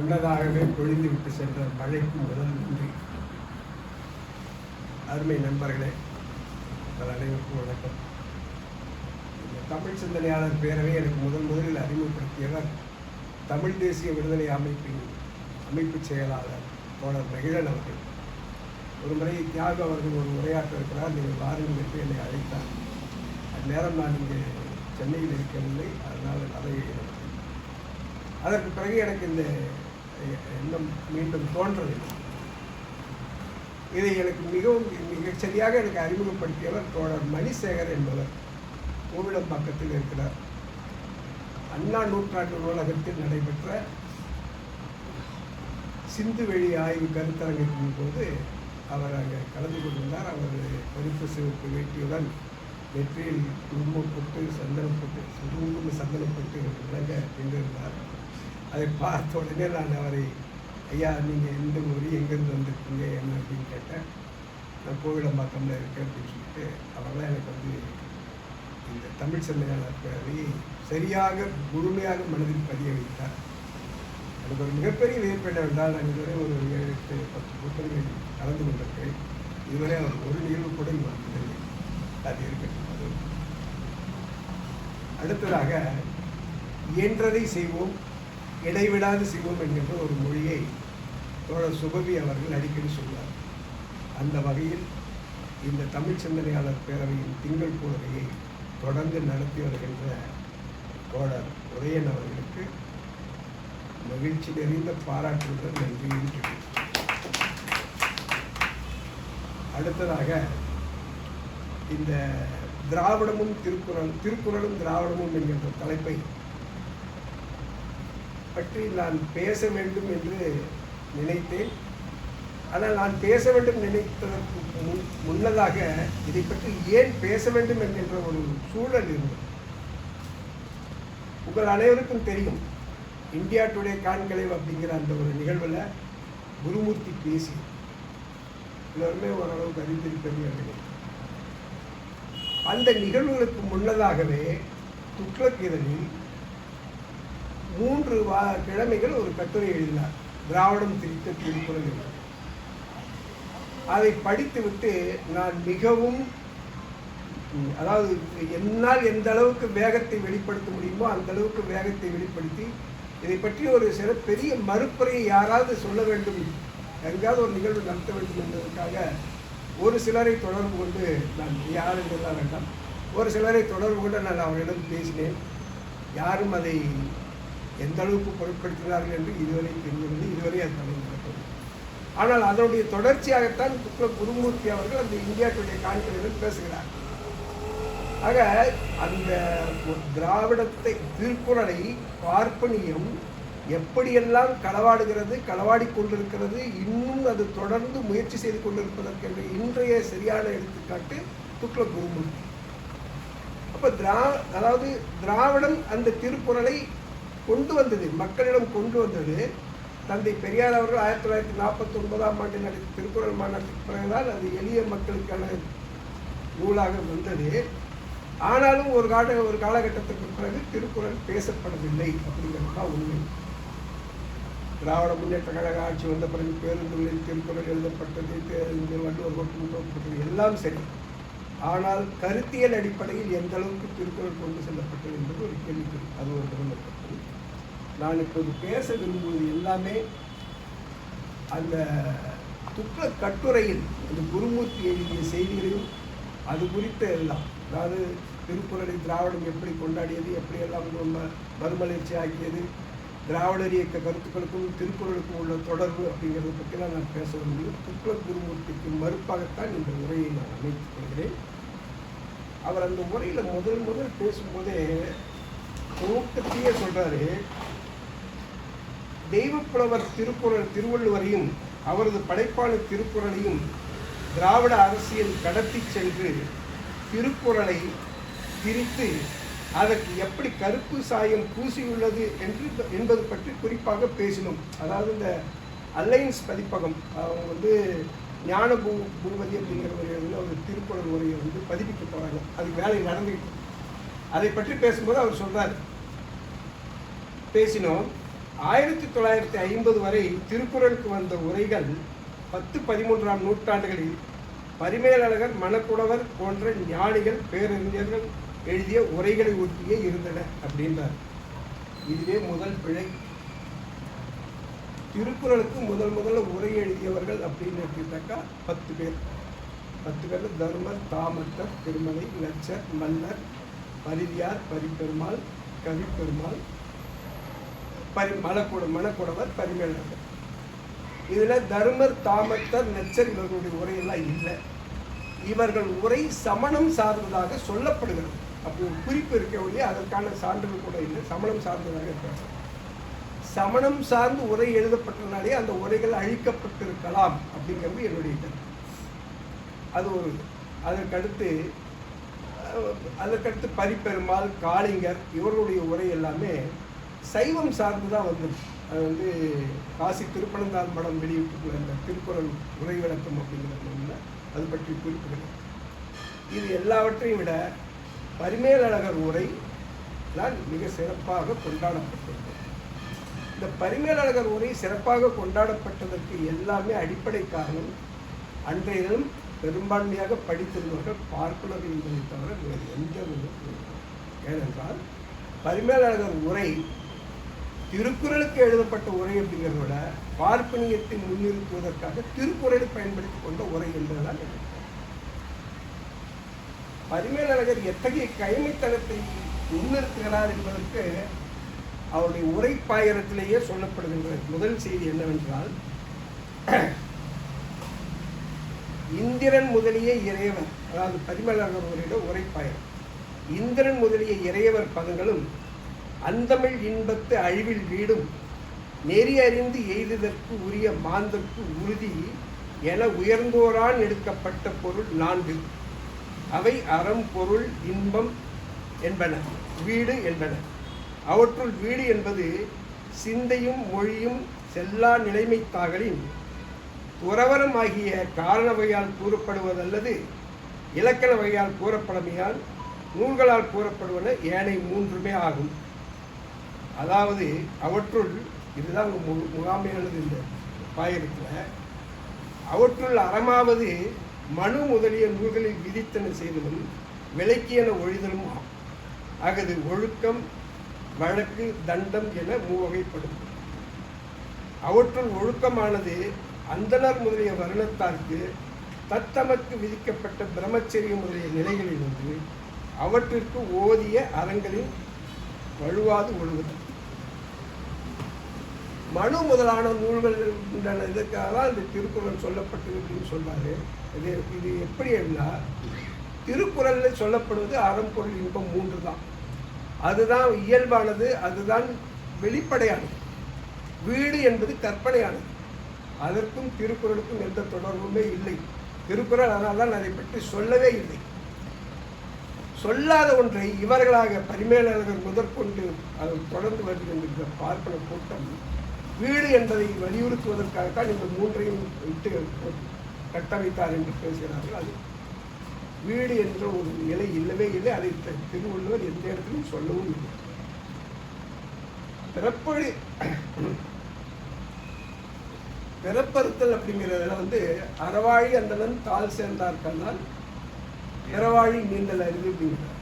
முன்னதாகவே பொழிந்து விட்டு சென்ற மழைக்கு முதல் நன்றி. அருமை நண்பர்களே, உங்கள் அனைவருக்கும் வணக்கம். இந்த தமிழ் சிந்தனையாளர் பேரவை எனக்கு முதலில் அறிமுகப்படுத்தியவர் தமிழ் தேசிய விடுதலை அமைப்பின் அமைப்பு செயலாளர் தோழர் மகிழன் அவர்கள். ஒரு முறை தியாக அவர்கள் ஒரு உரையாற்ற இருக்கிறார், நீங்கள் வாருங்கள் என்று என்னை அழைத்தார். அந்நேரம் நான் இங்கே சென்னையில் இருக்கவில்லை, அதனால் அதை அதற்கு பிறகு எனக்கு இந்த எண்ணம் மீண்டும் தோன்றவில்லை. இதை எனக்கு மிகச் சரியாக எனக்கு அறிமுகப்படுத்தியவர் தோழர் மணிசேகர் என்பவர். கோவிலம்பாக்கத்தில் இருக்கிறார். அண்ணா நூற்றாண்டு நூலகத்தில் நடைபெற்ற சிந்துவெளி ஆய்வு கருத்தரங்கத்தின் போது அவர் அங்கே கலந்து கொண்டிருந்தார். அவர் கருப்பு சிவப்பு வேட்டியுடன் நெற்றியில் குங்குமம் போட்டு சந்தனம் போட்டு விளங்க நின்றிருந்தார். அதை பார்த்த உடனே நான் அவரை, ஐயா நீங்கள் எந்த ஊர், எங்கேருந்து வந்திருக்கீங்க என்ன அப்படின்னு கேட்டேன். நான் கோவிலம்பாக்கம்ல இருக்கேன் அப்படின்னு சொல்லிட்டு அவர் தான் எனக்கு இந்த தமிழ் சிந்தனையாளர் பேரவையை சரியாக முழுமையாக மனதில் பதிய வைத்தார். எனக்கு ஒரு மிகப்பெரிய வியப்பு என்னவென்றால், நான் இதுவரை ஒரு 7-10 கூட்டங்களில் கலந்து கொண்டிருக்கிறேன். இதுவரை அவர் ஒரு நிகழ்வு கூட வந்ததில்லை. அது இருக்கட்டும். அடுத்ததாக, இயன்றதை செய்வோம், இடைவிடாது செய்வோம் என்கின்ற ஒரு மொழியை தோழர் சுபவி அவர்கள் அடிக்கடி சொல்வார். அந்த வகையில் இந்த தமிழ் சிந்தனையாளர் பேரவையின் திங்கள் போதையை தொடர்ந்து நடத்தி வருகின்ற தோழர் உதயன் அவர்களுக்கு மகிழ்ச்சி நிறைந்த பாராட்டுடன் நன்றி இருக்கிறேன். அடுத்ததாக, இந்த திராவிடமும் திருக்குறளும் திராவிடமும் என்கின்ற தலைப்பை பற்றி நான் பேச வேண்டும் என்று நினைத்தேன். ஆனால் நான் பேச வேண்டும் நினைத்ததற்கு முன்னதாக இதை பற்றி ஏன் பேச வேண்டும் என்கின்ற ஒரு சூழல் இருந்தது. உங்கள் அனைவருக்கும் தெரியும், இந்தியா டுடே கான்கிளேவ் அப்படிங்கிற அந்த ஒரு நிகழ்வில் குருமூர்த்தி பேசி எல்லோருமே ஓரளவுக்கு அறிந்திருக்கிறது. அந்த நிகழ்வுகளுக்கு முன்னதாகவே துக்ளக் இதழில் 3 கிழமைகள் ஒரு கட்டுரை எழுதினார், திராவிடம் திரித்த திருக்குறள். அதை படித்துவிட்டு நான் மிகவும், அதாவது என்னால் எந்த அளவுக்கு வேகத்தை வெளிப்படுத்த முடியுமோ அந்த அளவுக்கு வேகத்தை வெளிப்படுத்தி இதை பற்றி ஒரு சில பெரிய மறுப்புரையை யாராவது சொல்ல வேண்டும், எங்காவது ஒரு நிகழ்வு நடத்த வேண்டும் என்பதற்காக ஒரு சிலரை தொடர்பு கொண்டு, நான் யார் என்றெல்லாம் வேண்டாம், ஒரு சிலரை தொடர்பு கொண்டு நான் அவரிடம் பேசினேன். யாரும் அதை எந்த அளவுக்கு பொருட்படுத்தினார்கள் என்று இதுவரை தெரியவில்லை. இதுவரை அது நடக்கிறது. ஆனால் அதனுடைய தொடர்ச்சியாகத்தான் குருமூர்த்தி அவர்கள் அந்த இந்தியா டுடே கான்கிளேவில் பேசுகிறார். ஆக அந்த திராவிடத்தை, திருக்குறளை பார்ப்பனியம் எப்படியெல்லாம் களவாடி கொண்டிருக்கிறது, இன்னும் அது தொடர்ந்து முயற்சி செய்து கொண்டிருப்பதற்கு இன்றைய சரியான எடுத்துக்காட்டு துக்ளக் குருமூர்த்தி. அப்போ அதாவது திராவிடம் அந்த திருக்குறளை கொண்டு வந்தது, மக்களிடம் கொண்டு வந்தது. தந்தை பெரியார் அவர்கள் 1949ஆம் ஆண்டில் நடத்திய திருக்குறள் மாநாட்டுக்கு பிறகுதான் அது எளிய மக்களுக்கான நூலாக வந்தது. ஆனாலும் ஒரு காலகட்டத்திற்கு பிறகு திருக்குறள் பேசப்படவில்லை அப்படிங்கிறது தான் உண்மை. திராவிட முன்னேற்ற கழக ஆட்சி வந்த பிறகு பேருந்துகளில் திருக்குறள் எழுதப்பட்டது, வள்ளுவர் ஒட்டுமொத்தப்பட்டது, எல்லாம் சரி. ஆனால் கருத்தியல் அடிப்படையில் எந்த அளவுக்கு திருக்குறள் கொண்டு செல்லப்பட்டது என்பது ஒரு கேள்வி. அது ஒரு முதல்ல. நான் இப்போது பேச விரும்புவது எல்லாமே அந்த துக்ளக் கட்டுரையில் அந்த குருமூர்த்தி எழுதிய செய்திகளையும் அது குறித்த எல்லாம், அதாவது திருக்குறளை திராவிடம் எப்படி கொண்டாடியது, எப்படியெல்லாம் மறுமலர்ச்சி ஆக்கியது, திராவிடர் இயக்க கருத்துக்களுக்கும் திருக்குறளுக்கும் உள்ள தொடர்பு அப்படிங்கிறத பற்றிலாம் நான் பேச முடியும். துக்ளக் குருமூர்த்திக்கு மறுப்பாகத்தான் இந்த உரையை நான் அமைத்துக் கொள்கிறேன். அவர் அந்த உரையில் முதல் பேசும்போதே துவக்கத்தையே சொல்றாரு, தெய்வப்புலவர் திருவள்ளுவரையும் அவரது படைப்பான திருக்குறளையும் திராவிட அரசியல் கடத்தி சென்று திருக்குறளை பிரித்து அதற்கு எப்படி கருப்பு சாயம் பூசியுள்ளது என்பது பற்றி குறிப்பாக பேசினோம். அதாவது இந்த அலையன்ஸ் பதிப்பகம் அவங்க ஞான பூபதி அப்படிங்கிற ஒரு திருக்குறள் உரையை பதிப்பிக்க போகிறாங்க. அதுக்கு வேலை நடந்துக்கிட்டு அதை பற்றி பேசும்போது அவர் சொல்றார், பேசினோம். 1950 வரை திருக்குறளுக்கு வந்த உரைகள் 10-13ஆம் நூற்றாண்டுகளில் பரிமேலழகர், மணக்குடவர் போன்ற ஞானிகள், பேரறிஞர்கள் எழுதிய உரைகளை ஒட்டியே இருந்தன அப்படின்றார். இதுவே முதல் பிழை. திருக்குறளுக்கு முதல்ல உரை எழுதியவர்கள் அப்படின்னு எடுத்துக்கிட்டாக்கா 10 பேர். 10 பேர் தருமர், தாமத்தர், திருமலை, நச்சர், மன்னர், பரிதியார், பரிபெருமாள், கவிப்பெருமாள், மணக்குடவர், பரிமேலழகர். இதில் தருமர், தாமத்தர், நச்சர் இவர்களுடைய உரையெல்லாம் இல்லை. இவர்கள் உரை சமணம் சார்ந்ததாக சொல்லப்படுகிறது. அப்படி ஒரு குறிப்பு இருக்க ஒழிய அதற்கான சான்றுகள் கூட இல்லை. சமணம் சார்ந்ததாக இருக்கிறாங்க. சமணம் சார்ந்து உரை எழுதப்பட்டனாலே அந்த உரைகள் அழிக்கப்பட்டிருக்கலாம் அப்படிங்கிறது என்னுடைய கருத்து. அது ஒரு அதற்கடுத்து பரிபெருமாள், காளிங்கர் இவர்களுடைய உரை எல்லாமே சைவம் சார்ந்து தான் வந்துடும். அது காசி திருப்பனந்தாள் மடம் வெளியிட்டு அந்த திருக்குறள் உரை விளக்கம் அப்படிங்கிறது அது பற்றி குறிப்புகள். இது எல்லாவற்றையும் விட பரிமேலழகர் உரை தான் மிக சிறப்பாக கொண்டாடப்பட்டது. இந்த பரிமேலழகர் உரை சிறப்பாக கொண்டாடப்பட்டதற்கு எல்லாமே அடிப்படை காரணம் அன்றைய தினம் பெரும்பான்மையாக படித்திருந்தவர்கள் பார்ப்பனர்கள் என்பதை தவிர வேறு எந்த விதம். ஏனென்றால் பரிமேலழகர் உரை திருக்குறளுக்கு எழுதப்பட்ட உரை அப்படிங்கிறத விட பார்ப்பனியத்தை முன்னிறுத்துவதற்காக திருக்குறளை பயன்படுத்திக் கொண்ட உரை என்பதுதான். பரிமேலழகர் எத்தகைய கைமைத்தனத்தை முன்னிறுத்துகிறார் என்பதற்கு அவருடைய உரைப்பாயிரத்திலேயே சொல்லப்படுகின்ற முதல் செய்தி என்னவென்றால், இந்திரன் முதலிய இறையவர், அதாவது பரிமேலழகர் உரையோட உரைப்பாயிரம், இந்திரன் முதலிய இறையவர் பதங்களும் அந்தமிழ் இன்பத்து அழிவில் வீடும் நெறி அறிந்து எய்துதற்கு உரிய மாந்தற்கு உறுதி என உயர்ந்தோரான் எடுக்கப்பட்ட பொருள் 4. அவை அறம், பொருள், இன்பம் என்பன, வீடு என்பன. அவற்றுள் வீடு என்பது சிந்தையும் மொழியும் செல்லா நிலைமைத்தாகலின் துறவரம் ஆகிய காரண வகையால் கூறப்படுவதல்லது இலக்கண வகையால் கூறப்படமையால் நூல்களால் கூறப்படுவன ஏனை 3மே ஆகும். அதாவது அவற்றுள், இதுதான் முகாமையானது இந்த பாயிரத்தில், அவற்றுள் அறமாவது மனு முதலிய நூல்களில் விதித்தன செய்தலும் விலக்கியன ஒழிதலும் ஆகும். ஆகது ஒழுக்கம், வழக்கு, தண்டம் என 3 வகைப்படும். அவற்றுள் ஒழுக்கமானது அந்தனர் முதலிய வருணத்தார்க்கு தத்தமக்கு விதிக்கப்பட்ட பிரம்மச்சரியம் முதலிய நிலைகளிலிருந்து அவற்றிற்கு ஓதிய அறங்களின் வழுவாது ஒழுகுதல். மனு முதலான நூல்கள் இதற்காக தான் இந்த திருக்குறள் சொல்லப்பட்டது அப்படின்னு சொல்றாரு. இது எப்படி அப்படின்னா, திருக்குறளில் சொல்லப்படுவது அறம், பொருள், இன்பம் 3 தான். அதுதான் இயல்பானது, அதுதான் வெளிப்படையானது. வீடு என்பது கற்பனையானது. அதற்கும் திருக்குறளுக்கும் எந்த தொடர்புமே இல்லை. திருக்குறள் அதனால் தான் அதை பற்றி சொல்லவே இல்லை. சொல்லாத ஒன்றை இவர்களாக பரிமேலழகர் முதற்கொண்டு அதை தொடர்ந்து வருகின்ற பார்ப்பன கூட்டம் வீடு என்பதை வலியுறுத்துவதற்காகத்தான் இந்த 3ஐயும் விட்டு கட்டமைத்தார் என்று பேசுகிறார்கள். அது வீடு என்ற ஒரு நிலை இல்லவே இல்லை. அதை திருவள்ளுவர் எந்த இடத்திலும் சொல்லவும் இல்லை. பிறப்பறுத்தல் அப்படிங்கிறதுல அறவாழி அந்தனன் தாள் சேர்ந்தார்கல்லால் பிறவாழி நீந்தல் அறிவு அப்படிங்கிறார்.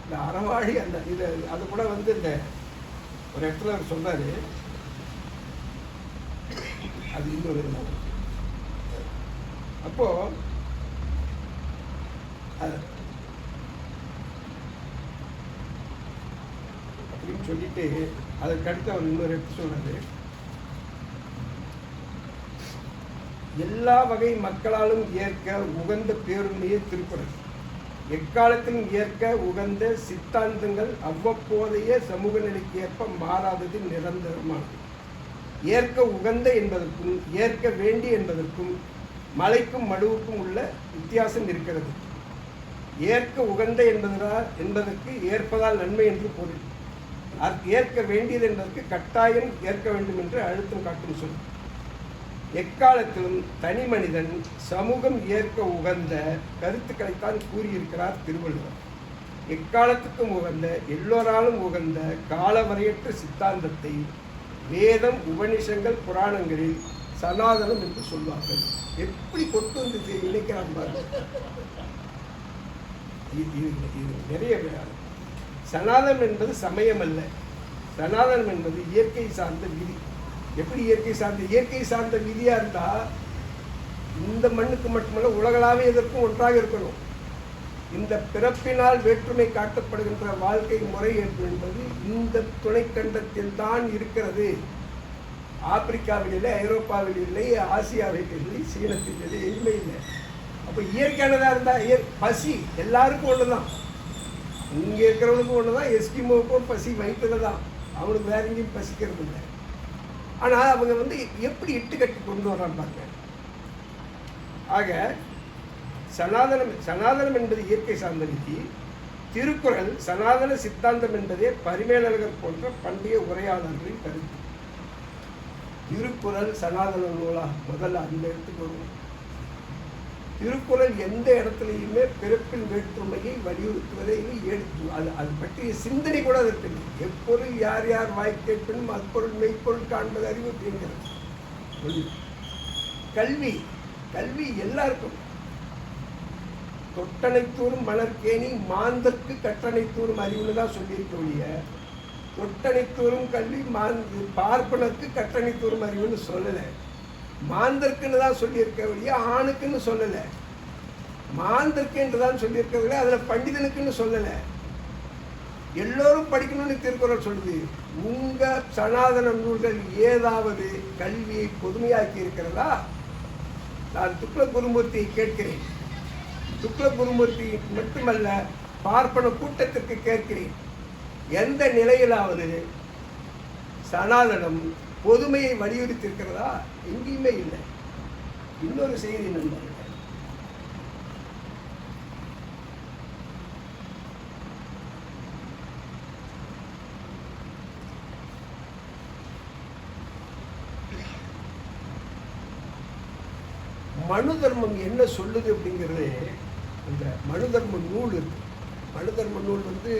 இந்த அறவாழி அந்த இது அது கூட இந்த ஒரு இடத்துல அவர் சொல்றாரு. அது இன்னொரு அப்போ அப்படின்னு சொல்லிட்டு அதற்கடுத்து அவர் இன்னொரு எடுத்து சொல்றாரு. எல்லா வகை மக்களாலும் ஏற்க உகந்த பேருண்மையை திருக்குறள். எக்காலத்திலும் ஏற்க உகந்த சித்தாந்தங்கள் அவ்வப்போதைய சமூக நிலைக்கு ஏற்ப மாறாதது நிரந்தரமானது. ஏற்க உகந்த என்பதற்கும் ஏற்க வேண்டி என்பதற்கும் மலைக்கும் மடுவுக்கும் உள்ள வித்தியாசம் இருக்கிறது. ஏற்க உகந்த என்பதற்கு ஏற்பதால் நன்மை என்று பொருள். ஏற்க வேண்டியது என்பதற்கு கட்டாயம் ஏற்க வேண்டும் என்று அழுத்தம் காட்டும் சொல். எக்காலத்திலும் தனி மனிதன் சமூகம் ஏற்க உகந்த கருத்துக்களைத்தான் கூறியிருக்கிறார் திருவள்ளுவர். எக்காலத்துக்கும் உகந்த எல்லோராலும் உகந்த காலவரையற்ற சித்தாந்தத்தை வேதம், உபனிஷங்கள், புராணங்களில் சனாதனம் என்று சொல்வார்கள். எப்படி கொண்டு வந்து இணைக்கிறான் பாருங்க. இது நிறைய சனாதனம் என்பது சமயம் அல்ல. சனாதனம் என்பது இயற்கை சார்ந்த விதி. எப்படி இயற்கை சார்ந்த விதியா இருந்தா இந்த மண்ணுக்கு மட்டுமல்ல உலகளாவே எதற்கும் ஒன்றாக இருக்கணும். இந்த பிறப்பினால் வேற்றுமை காட்டப்படுகின்ற வாழ்க்கை முறை என்பது இந்த துணைக்கண்டத்தில் தான் இருக்கிறது. ஆப்பிரிக்காவில் இல்லை, ஐரோப்பாவில் இல்லை, ஆசியாவில் இல்லை, சீனத்தில் இல்லை, எதுவுமே இல்லை. அப்போ இயற்கையானதாக இருந்தால் பசி எல்லாருக்கும் ஒன்று தான். இங்கே இருக்கிறவனுக்கும் ஒன்று தான், எஸ்கிமோவுக்கும் பசி வயிற்றுல தான். அவனுக்கு வேற எங்கேயும் பசிக்கிறது இல்லை. ஆனால் அவங்க வந்து எப்படி இட்டு கட்டி கொண்டு வர்றான்னு பாருங்க. ஆக சனாதனம் என்பது இயற்கை சார்ந்த விதி. திருக்குறள் சனாதன சித்தாந்தம் என்பதே பரிமேலழகர் போன்ற பண்டைய உரையாளர்களின் கருத்து. திருக்குறள் சனாதன நூலா? முதல்ல அந்த இடத்துக்கு வருவோம். திருக்குறள் எந்த இடத்துலையுமே பிறப்பின் வேற்றுமையை வலியுறுத்துவதை அது பற்றிய சிந்தனை கூட அதற்கு இல்லை. எப்பொருள் யார் யார் வாய்க்கேட்பினும் அப்பொருள் மெய்ப்பொருள் காண்பது அறிவு அப்படிங்கிறது. கல்வி எல்லாருக்கும். தொட்டனைத்தூரும் மலர்கேணி மாந்தற்கு கட்டணைத்தூரும் அறிவுன்னு தான் சொல்லியிருக்க ஒழிய தொட்டனைத்தூரும் கல்வி பார்ப்பனருக்கு கட்டணைத்தூரும் அறிவுன்னு சொல்லலை. மாந்தர்க்குன்னு தான் சொல்லியிருக்க ஒழிய ஆணுக்குன்னு சொல்லலை. மாந்தருக்கு என்று தான் சொல்லியிருக்கிறதுல அதில் பண்டிதனுக்குன்னு சொல்லலை. எல்லோரும் படிக்கணும்னு திருக்குறள் சொல்லுது. உங்கள் சனாதன நூல்கள் ஏதாவது கல்வியை பொதுமையாக்கி இருக்கிறதா? நான் துக்ளக் குருமூர்த்தியை கேட்கிறேன். துக்ளக் குருமூர்த்தி மட்டுமல்ல, பார்ப்பன கூட்டத்திற்கு கேட்கிறேன். எந்த நிலையிலாவது சனாதனம் பொதுமையை வலியுறுத்தி இருக்கிறதா? எங்கேயுமே இல்லை. இன்னொரு செய்தி நண்பர்கள், மனு தர்மம் என்ன சொல்லுது அப்படிங்கிறது, அந்த மனு தர்ம நூல் இருக்கு. மனு தர்ம நூல் வந்து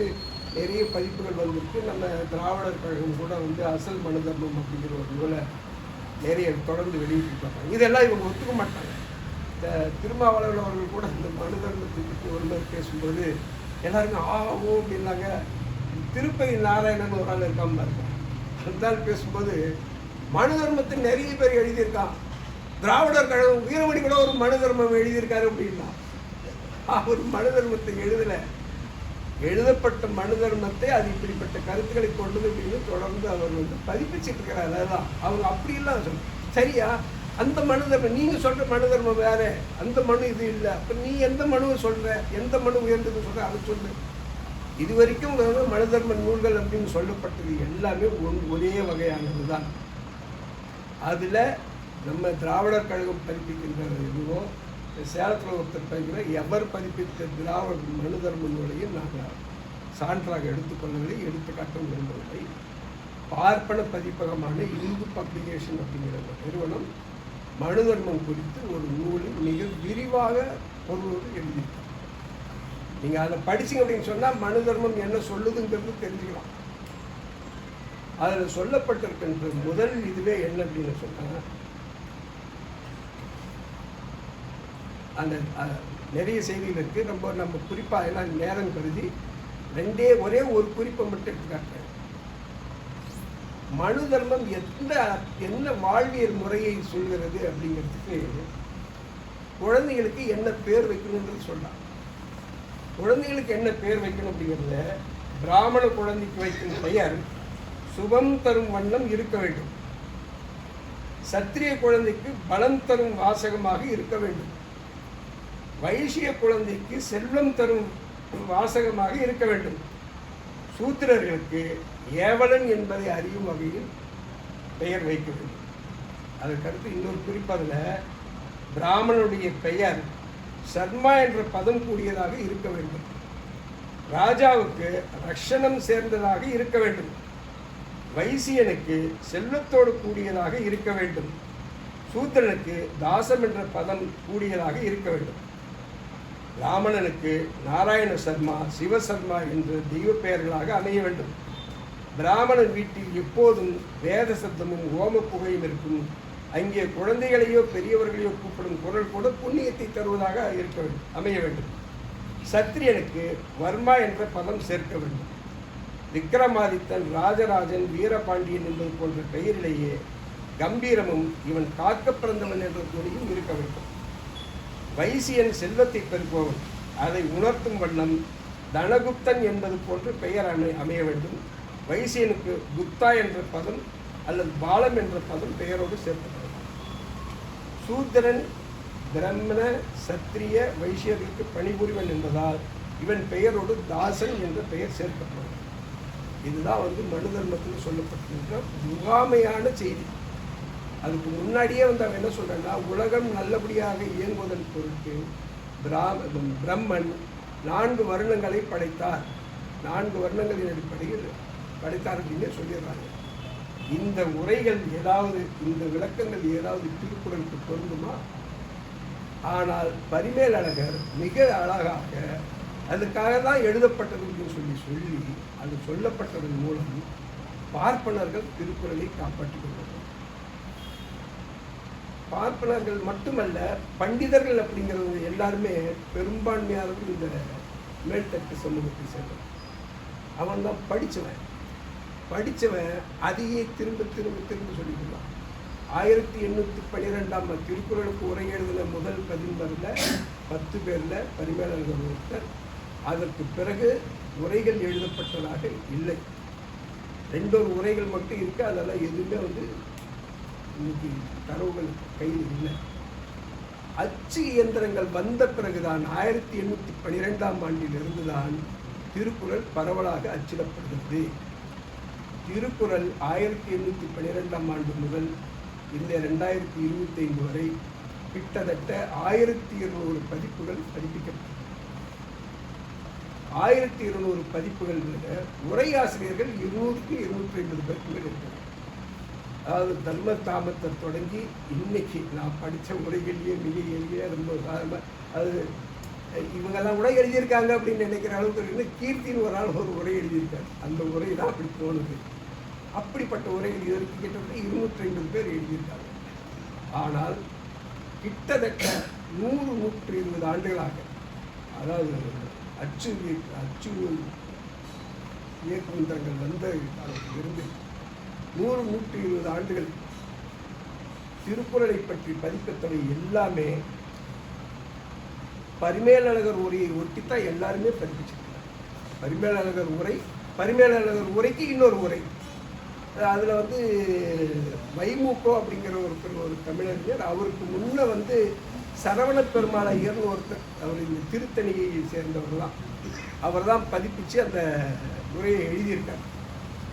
நிறைய பதிப்புகள் வந்திருக்கு. நம்ம திராவிடர் கழகம் கூட வந்து அசல் மனு தர்மம் அப்படிங்கிற ஒரு நூலை நிறைய தொடர்ந்து வெளியிட்டிருப்பாங்க. இதெல்லாம் இவங்க ஒத்துக்க மாட்டாங்க. இந்த திருமாவளவன் அவர்கள் கூட இந்த மனு தர்மத்தை பற்றி ஒருவர் பேசும்போது எல்லாருக்கும் ஓ அப்படின்னாங்க. திருப்பதி நாராயணன் ஒரு ஆள் இருக்காம இருக்கான். அந்த ஆள் பேசும்போது மனு தர்மத்தை நிறைய பேர் எழுதியிருக்கான். திராவிடர் கழகம் வீரமணி கூட ஒரு மனு தர்மம் எழுதியிருக்காரு அப்படின்னா, அவர் மனு தர்மத்தை எழுதப்பட்ட மனு தர்மத்தை அது இப்படிப்பட்ட கருத்துக்களை கொண்டது அப்படின்னு தொடர்ந்து அவர் வந்து பதிப்பிச்சுட்டு இருக்கிறார். அதுதான் அவங்க அப்படி இல்லாம சொல்ல சரியா. அந்த மனு தர்மம் நீங்க சொல்ற மனு தர்மம் வேற, அந்த மனு இது இல்லை. அப்ப நீ எந்த மனுவை சொல்ற, எந்த மனு உயர்ந்ததுன்னு சொல்ற, அதை சொல்லு. இது வரைக்கும் மனு தர்ம நூல்கள் அப்படின்னு சொல்லப்பட்டது எல்லாமே ஒரே வகையானது தான். அதுல நம்ம திராவிடர் கழகம் பதிப்பிக்கின்ற இதுவோ சேலத்தில் ஒருத்தர் பதிக்கிற எவர் பதிப்பித்த திராவிட மனு தர்ம நூலையும் நாங்கள் சான்றாக எடுத்துக்கொள்ளவில்லை, எடுத்துக்காட்ட விரும்பவில்லை. பார்ப்பன பதிப்பகமான இந்து பப்ளிகேஷன் அப்படிங்கிற நிறுவனம் மனு தர்மம் குறித்து ஒரு நூலில் மிக விரிவாக பொருளோடு எழுதியிருக்காங்க. நீங்கள் அதை படிச்சிங்க அப்படின்னு சொன்னால் மனு தர்மம் என்ன சொல்லுதுங்கிறது தெரிஞ்சுக்கலாம். அதில் சொல்லப்பட்டிருக்கின்ற முதல் இதுவே என்ன அப்படின்னு சொன்னால், அந்த நிறைய செய்திகள் இருக்குது. நம்ம குறிப்பாக எல்லாம் நேரம் கருதி ஒரே ஒரு குறிப்பை மட்டும் எடுத்துக்காட்டுறேன். மனு தர்மம் என்ன வாழ்வியல் முறையை சொல்கிறது அப்படிங்கிறதுக்கு குழந்தைகளுக்கு என்ன பேர் வைக்கணுன்றது சொல்லலாம். குழந்தைகளுக்கு என்ன பேர் வைக்கணும் அப்படிங்கிறத, பிராமண குழந்தைக்கு வைக்கும் பெயர் சுபம் தரும் வண்ணம் இருக்க வேண்டும். சத்திரிய குழந்தைக்கு பலம் தரும் வாசகமாக இருக்க வேண்டும். வைசிய குழந்தைக்கு செல்வம் தரும் வாசகமாக இருக்க வேண்டும். சூத்திரர்களுக்கு ஏவலன் என்பதை அறியும் வகையில் பெயர் வைக்க வேண்டும். அதற்கடுத்து இன்னொரு குறிப்பதில் பிராமணனுடைய பெயர் சர்மா என்ற பதம் கூடியதாக இருக்க வேண்டும். ராஜாவுக்கு ரக்ஷணம் சேர்ந்ததாக இருக்க வேண்டும். வைசியனுக்கு செல்வத்தோடு கூடியதாக இருக்க வேண்டும். சூத்திரனுக்கு தாசம் என்ற பதம் கூடியதாக இருக்க வேண்டும். பிராமணனுக்கு நாராயண சர்மா, சிவசர்மா என்ற தெய்வ பெயர்களாக அமைய வேண்டும். பிராமணன் வீட்டில் எப்போதும் வேத சப்தமும் ஓம புகையும் இருக்கும். அங்கே குழந்தைகளையோ பெரியவர்களையோ கூப்பிடும் குரல் கூட புண்ணியத்தை தருவதாக இருக்க வேண்டும், அமைய வேண்டும். சத்திரியனுக்கு வர்மா என்ற பதம் சேர்க்க வேண்டும். விக்ரமாதித்தன், ராஜராஜன், வீரபாண்டியன் என்பது போன்ற பெயரிலேயே கம்பீரமும் இவன் காக்க பிறந்தவன் என்ற துணியும் இருக்க வேண்டும். வைசியன் செல்வத்தை பெருக்குவன், அதை உணர்த்தும் வண்ணம் தனகுப்தன் என்பது போன்று பெயர் அமைய வேண்டும். வைசியனுக்கு குப்தா என்ற பதம் அல்லது பாலம் என்ற பதம் பெயரோடு சேர்க்கப்படும். சூத்திரன் பிரம்மண சத்திரிய வைசியர்களுக்கு பணிபுரிவன் என்பதால் இவன் பெயரோடு தாசன் என்ற பெயர் சேர்க்கப்படும். இதுதான் மனு தர்மத்தில் சொல்லப்பட்டிருக்கிற முகாமையான செய்தி. அதுக்கு முன்னாடியே அவன் என்ன சொல்றேன்னா, உலகம் நல்லபடியாக இயங்குவதன் பொருட்டு பிரம்மன் 4 வருணங்களை படைத்தார். 4 வருணங்களின் அடிப்படையில் படைத்தார் அப்படின்னு சொல்லிடுறாங்க. இந்த உரைகள் ஏதாவது, இந்த விளக்கங்கள் ஏதாவது திருக்குறளுக்கு பொருந்துமா? ஆனால் பரிமேலழகர் மிக அழகாக அதுக்காக தான் எழுதப்பட்டது அப்படின்னு சொல்லி அது சொல்லப்பட்டதன் மூலம் பார்ப்பனர்கள் திருக்குறளை காப்பாற்றிக் கொண்டார்கள். பார்ப்பனர்கள் மட்டுமல்ல, பண்டிதர்கள் அப்படிங்கிறது எல்லாருமே பெரும்பான்மையானவர்கள் இந்த மேல்தட்டு சமூகத்தை சேர்ந்தவன். அவன் தான் படித்தவன் அதையே திரும்ப சொல்லிக்கலாம். 1812 திருக்குறளுக்கு உரை எழுதின முதல் 10 பேரில் பரிமேலழகர் ஒருத்தர். அதற்கு பிறகு உரைகள் எழுதப்பட்டதாக இல்லை. 2 உரைகள் மட்டும் இருக்கு. அதெல்லாம் எதுவுமே இன்னைக்கு தரவுகள் கையில் இல்லை. அச்சு இயந்திரங்கள் வந்த பிறகுதான் 1812 தான் திருக்குறள் பரவலாக அச்சிடப்படுகிறது. திருக்குறள் 1812 முதல் இந்த 2025 வரை கிட்டத்தட்ட 1200 பதிப்புகள் பதிப்பிக்கப்பட்டது. 1200 பதிப்புகள் உரையாசிரியர்கள் 200-250 பதிப்புகள் இருக்கிறது. அதாவது தர்மதாமத்தை தொடங்கி இன்னைக்கு நான் படித்த உரைகள்லேயே மிக எளிய ரொம்ப அது இவங்கெல்லாம் உரை எழுதியிருக்காங்க அப்படின்னு நினைக்கிற அளவுக்கு கீர்த்தின்னு ஒரு ஆள் ஒரு உரை எழுதியிருக்காரு. அந்த உரை தான் அப்படி தோணுது. அப்படிப்பட்ட உரைகள் இதற்கு கிட்டத்தட்ட 250 பேர் எழுதியிருக்காங்க. ஆனால் கிட்டத்தட்ட 100-120 ஆண்டுகளாக, அதாவது அச்சு இயக்குந்திரங்கள் வந்த இருந்து 100-120 ஆண்டுகள் திருக்குறளை பற்றி பதிப்பத்தவை எல்லாமே பரிமேலழகர் உரையை ஒட்டித்தான் எல்லாருமே பதிப்பிச்சிருக்காங்க. பரிமேலழகர் உரைக்கு இன்னொரு உரை. அதில் வைமுகோ அப்படிங்கிற ஒரு தமிழறிஞர், அவருக்கு முன்ன சரவண பெருமாள் ஐயர்னு ஒருத்தர், அவர் இந்த திருத்தணியை சேர்ந்தவர் தான். அவர் தான் பதிப்பிச்சு அந்த உரையை எழுதியிருக்கார்,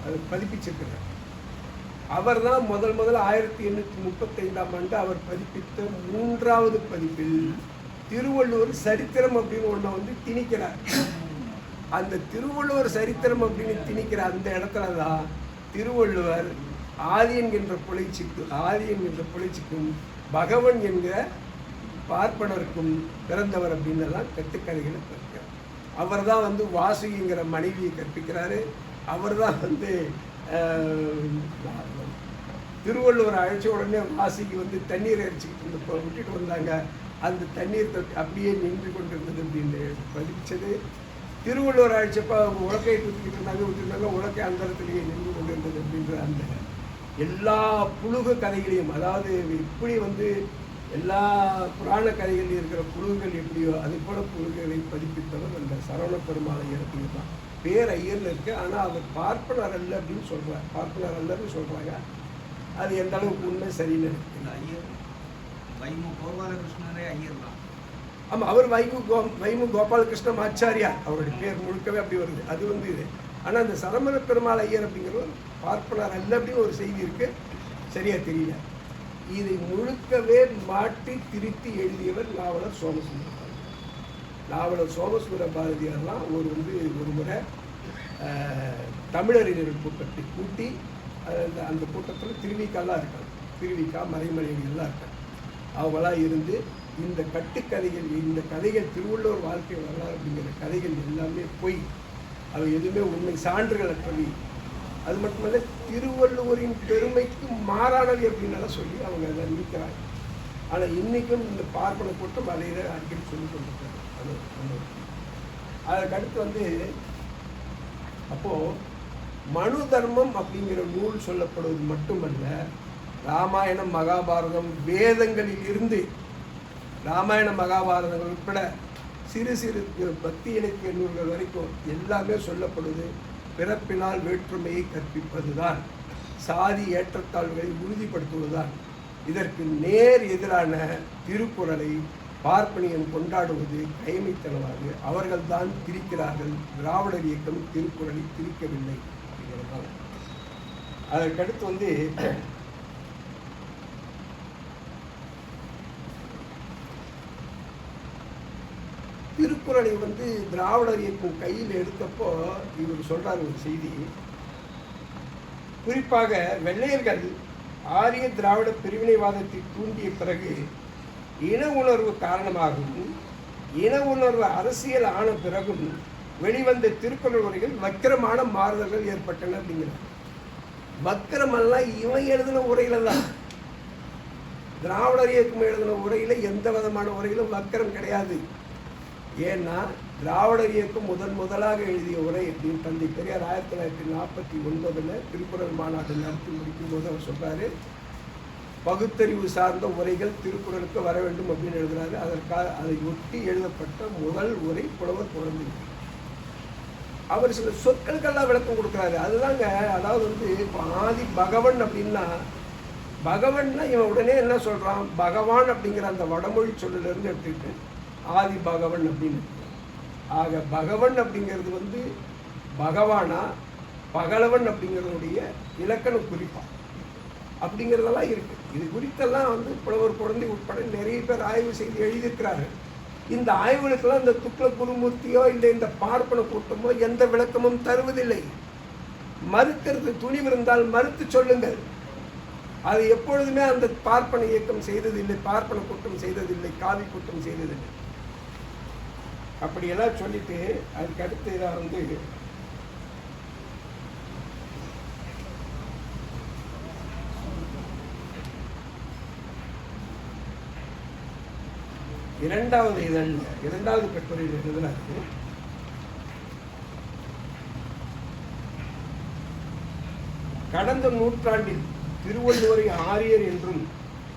அது பதிப்பிச்சிருக்கிறார். அவர் தான் முதல் 1835 அவர் பதிப்பித்த 3வது பதிப்பில் திருவள்ளுவர் சரித்திரம் அப்படின்னு ஒன்றை திணிக்கிறார். அந்த திருவள்ளுவர் சரித்திரம் அப்படின்னு திணிக்கிற அந்த இடத்துல தான் திருவள்ளுவர் ஆதி என்கின்ற புலைச்சிக்கும் பகவன் என்கிற பார்ப்பனருக்கும் பிறந்தவர் அப்படின்னு எல்லாம் கட்டுக்கதைகளை கற்பிக்கிறார். அவர் தான் வாசுகிங்கிற மனைவியை கற்பிக்கிறாரு. அவர் தான் திருவள்ளுவர் அழைச்ச உடனே வாசிக்கு தண்ணீர் அரிச்சிக்கிட்டு விட்டுட்டு வந்தாங்க. அந்த தண்ணீர் அப்படியே நின்று கொண்டிருந்தது அப்படின்னு பதிச்சது. திருவள்ளுவர் அழைச்சப்போ அவங்க உலக்கையை தூக்கிட்டு விட்டுருந்தாங்க. உலக்கை அந்த இடத்துலையே நின்று கொண்டிருந்தது அப்படின்ற அந்த எல்லா புழுகு கதைகளையும், அதாவது எப்படி எல்லா புராண கதைகளில் இருக்கிற புழுகுகள் எப்படியோ அது போல புழுகுகளை பதிப்பித்தவர் அந்த சரவண பெருமாள் ஐயர் தான். பேர் ஐயர்ல இருக்கு. ஆனால் அவர் பார்ப்பனர் அல்ல அப்படின்னு சொல்றாங்க. பார்ப்பனர் அல்லன்னு சொல்றாங்க. அது எந்த அளவுக்கு உண்மை சரின்னு ஐயர் வைமு கோபாலகிருஷ்ணரே ஐயர் தான். ஆமாம், அவர் வைமு கோபாலகிருஷ்ணம் ஆச்சாரியார், அவருடைய பேர் முழுக்கவே அப்படி வருது. அது இது. ஆனால் அந்த சரவண பெருமாள் ஐயர் அப்படிங்கிறது பார்ப்பனர் அல்ல அப்படின்னு ஒரு செய்தி இருக்கு. சரியா தெரியல. இதை முழுக்கவே மாற்றி திருத்தி எழுதியவர் நாவலர் சோமசுந்தர பாரதியார். நாவலர் சோமசுந்தர பாரதியார்லாம் ஒரு முறை தமிழறிஞர்கள் கூட்டத்தை கூட்டி அந்த கூட்டத்தில் திருவிக்காலாம் இருக்காங்க. திருவிக்கா, மறைமலைகள்லாம் இருக்காங்க. அவங்களாம் இருந்து இந்த கட்டுக்கதைகள், இந்த கதைகள் திருவள்ளுவர் வாழ்க்கை வரலாறு அப்படிங்கிற கதைகள் எல்லாமே போய் அவை எதுவுமே உண்மை சான்றுகள் அற்றவை. அது மட்டுமல்ல திருவள்ளுவரின் பெருமைக்கு மாறானது அப்படின்னால சொல்லி அவங்க அதை நீக்கிறாங்க. ஆனால் இன்றைக்கும் இந்த பார்ப்பன கூட்டம் அதையில அடிக்கடி சொல்லி கொண்டிருக்காங்க. அதற்கு அடுத்து அப்போது மனு தர்மம் அப்படிங்கிற நூல் சொல்லப்படுவது மட்டுமல்ல, ராமாயணம் மகாபாரதம் வேதங்களில் இருந்து ராமாயண மகாபாரதங்கள் உட்பட சிறு சிறு பக்தி இலக்கிய நூல்கள் வரைக்கும் எல்லாமே சொல்லப்படுது பிறப்பினால் வேற்றுமையை கற்பிப்பதுதான், சாதி ஏற்றத்தாழ்வுகளை உறுதிப்படுத்துவதுதான். இதற்கு நேர் எதிரான திருக்குறளை பார்ப்பனியன் கொண்டாடுவது கைமைத்தனமாக அவர்கள்தான் திரிக்கிறார்கள். திராவிடர் இயக்கம் திருக்குறளை திரிக்கவில்லை அப்படிங்கிறதால. அதற்கடுத்து திருக்குறளை திராவிடர் இயக்கம் கையில் எடுத்தப்போ இவர் சொல்றாரு ஒரு செய்தி. குறிப்பாக வெள்ளையர்கள் ஆரிய திராவிட பிரிவினைவாதத்தை தூண்டிய பிறகு இன உணர்வு காரணமாகவும் இன உணர்வு அரசியல் ஆன பிறகும் வெளிவந்த திருக்குறள் உரைகள் வக்கிரமான மாறுதல்கள் ஏற்பட்டன அப்படிங்கிறார். வக்கிரமெல்லாம் இவன் எழுதின உரையில தான். திராவிடர் இயக்கம் எழுதின உரையில எந்த விதமான உரையிலும் வக்கிரம் கிடையாது. ஏன்னா திராவிடர் இயக்கம் முதலாக எழுதிய உரை அப்படின்னு தந்தை பெரியார் 1949 திருக்குறள் மாநாடு நடத்தி முடிக்கும் போது அவர் சொல்றாரு, பகுத்தறிவு சார்ந்த உரைகள் திருக்குறளுக்கு வர வேண்டும் அப்படின்னு எழுதுறாரு. அதற்காக அதை ஒட்டி எழுதப்பட்ட முதல் உரை புலவர் குழந்தை. அவர் சில சொற்களுக்கெல்லாம் விளக்கம் கொடுக்குறாரு. அதுதாங்க, அதாவது இப்போ ஆதி பகவன் அப்படின்னா, பகவன்னா இவன் உடனே என்ன சொல்றான், பகவான் அப்படிங்கிற அந்த வடமொழி சொல்லிலிருந்து எடுத்துக்கிட்டு ஆதி பகவன் அப்படின்னு. ஆக பகவன் அப்படிங்கிறது பகவானா பகலவன் அப்படிங்கிறதுடைய இலக்கண குறிப்பா அப்படிங்கிறதெல்லாம் இருக்கு. இது குறித்தெல்லாம் புலவர் குழந்தை உட்பட நிறைய பேர் ஆய்வு செய்து எழுதியிருக்கிறார்கள். இந்த ஆய்வுகளுக்கெல்லாம் இந்த துக்ள குருமூர்த்தியோ இல்லை இந்த பார்ப்பன கூட்டமோ எந்த விளக்கமும் தருவதில்லை. மறுக்கிறது துணிவு இருந்தால் மறுத்து சொல்லுங்கள். அது எப்பொழுதுமே அந்த பார்ப்பன இயக்கம் செய்ததில்லை, பார்ப்பன கூட்டம் செய்ததில்லை, காவி கூட்டம் செய்ததில்லை. அப்படியெல்லாம் சொல்லிட்டு அதுக்கு அடுத்து இதாக இரண்டாவது கட்டுரையில் எழுதினாரு. கடந்த நூற்றாண்டில் திருவள்ளுவரை ஆரியர் என்றும்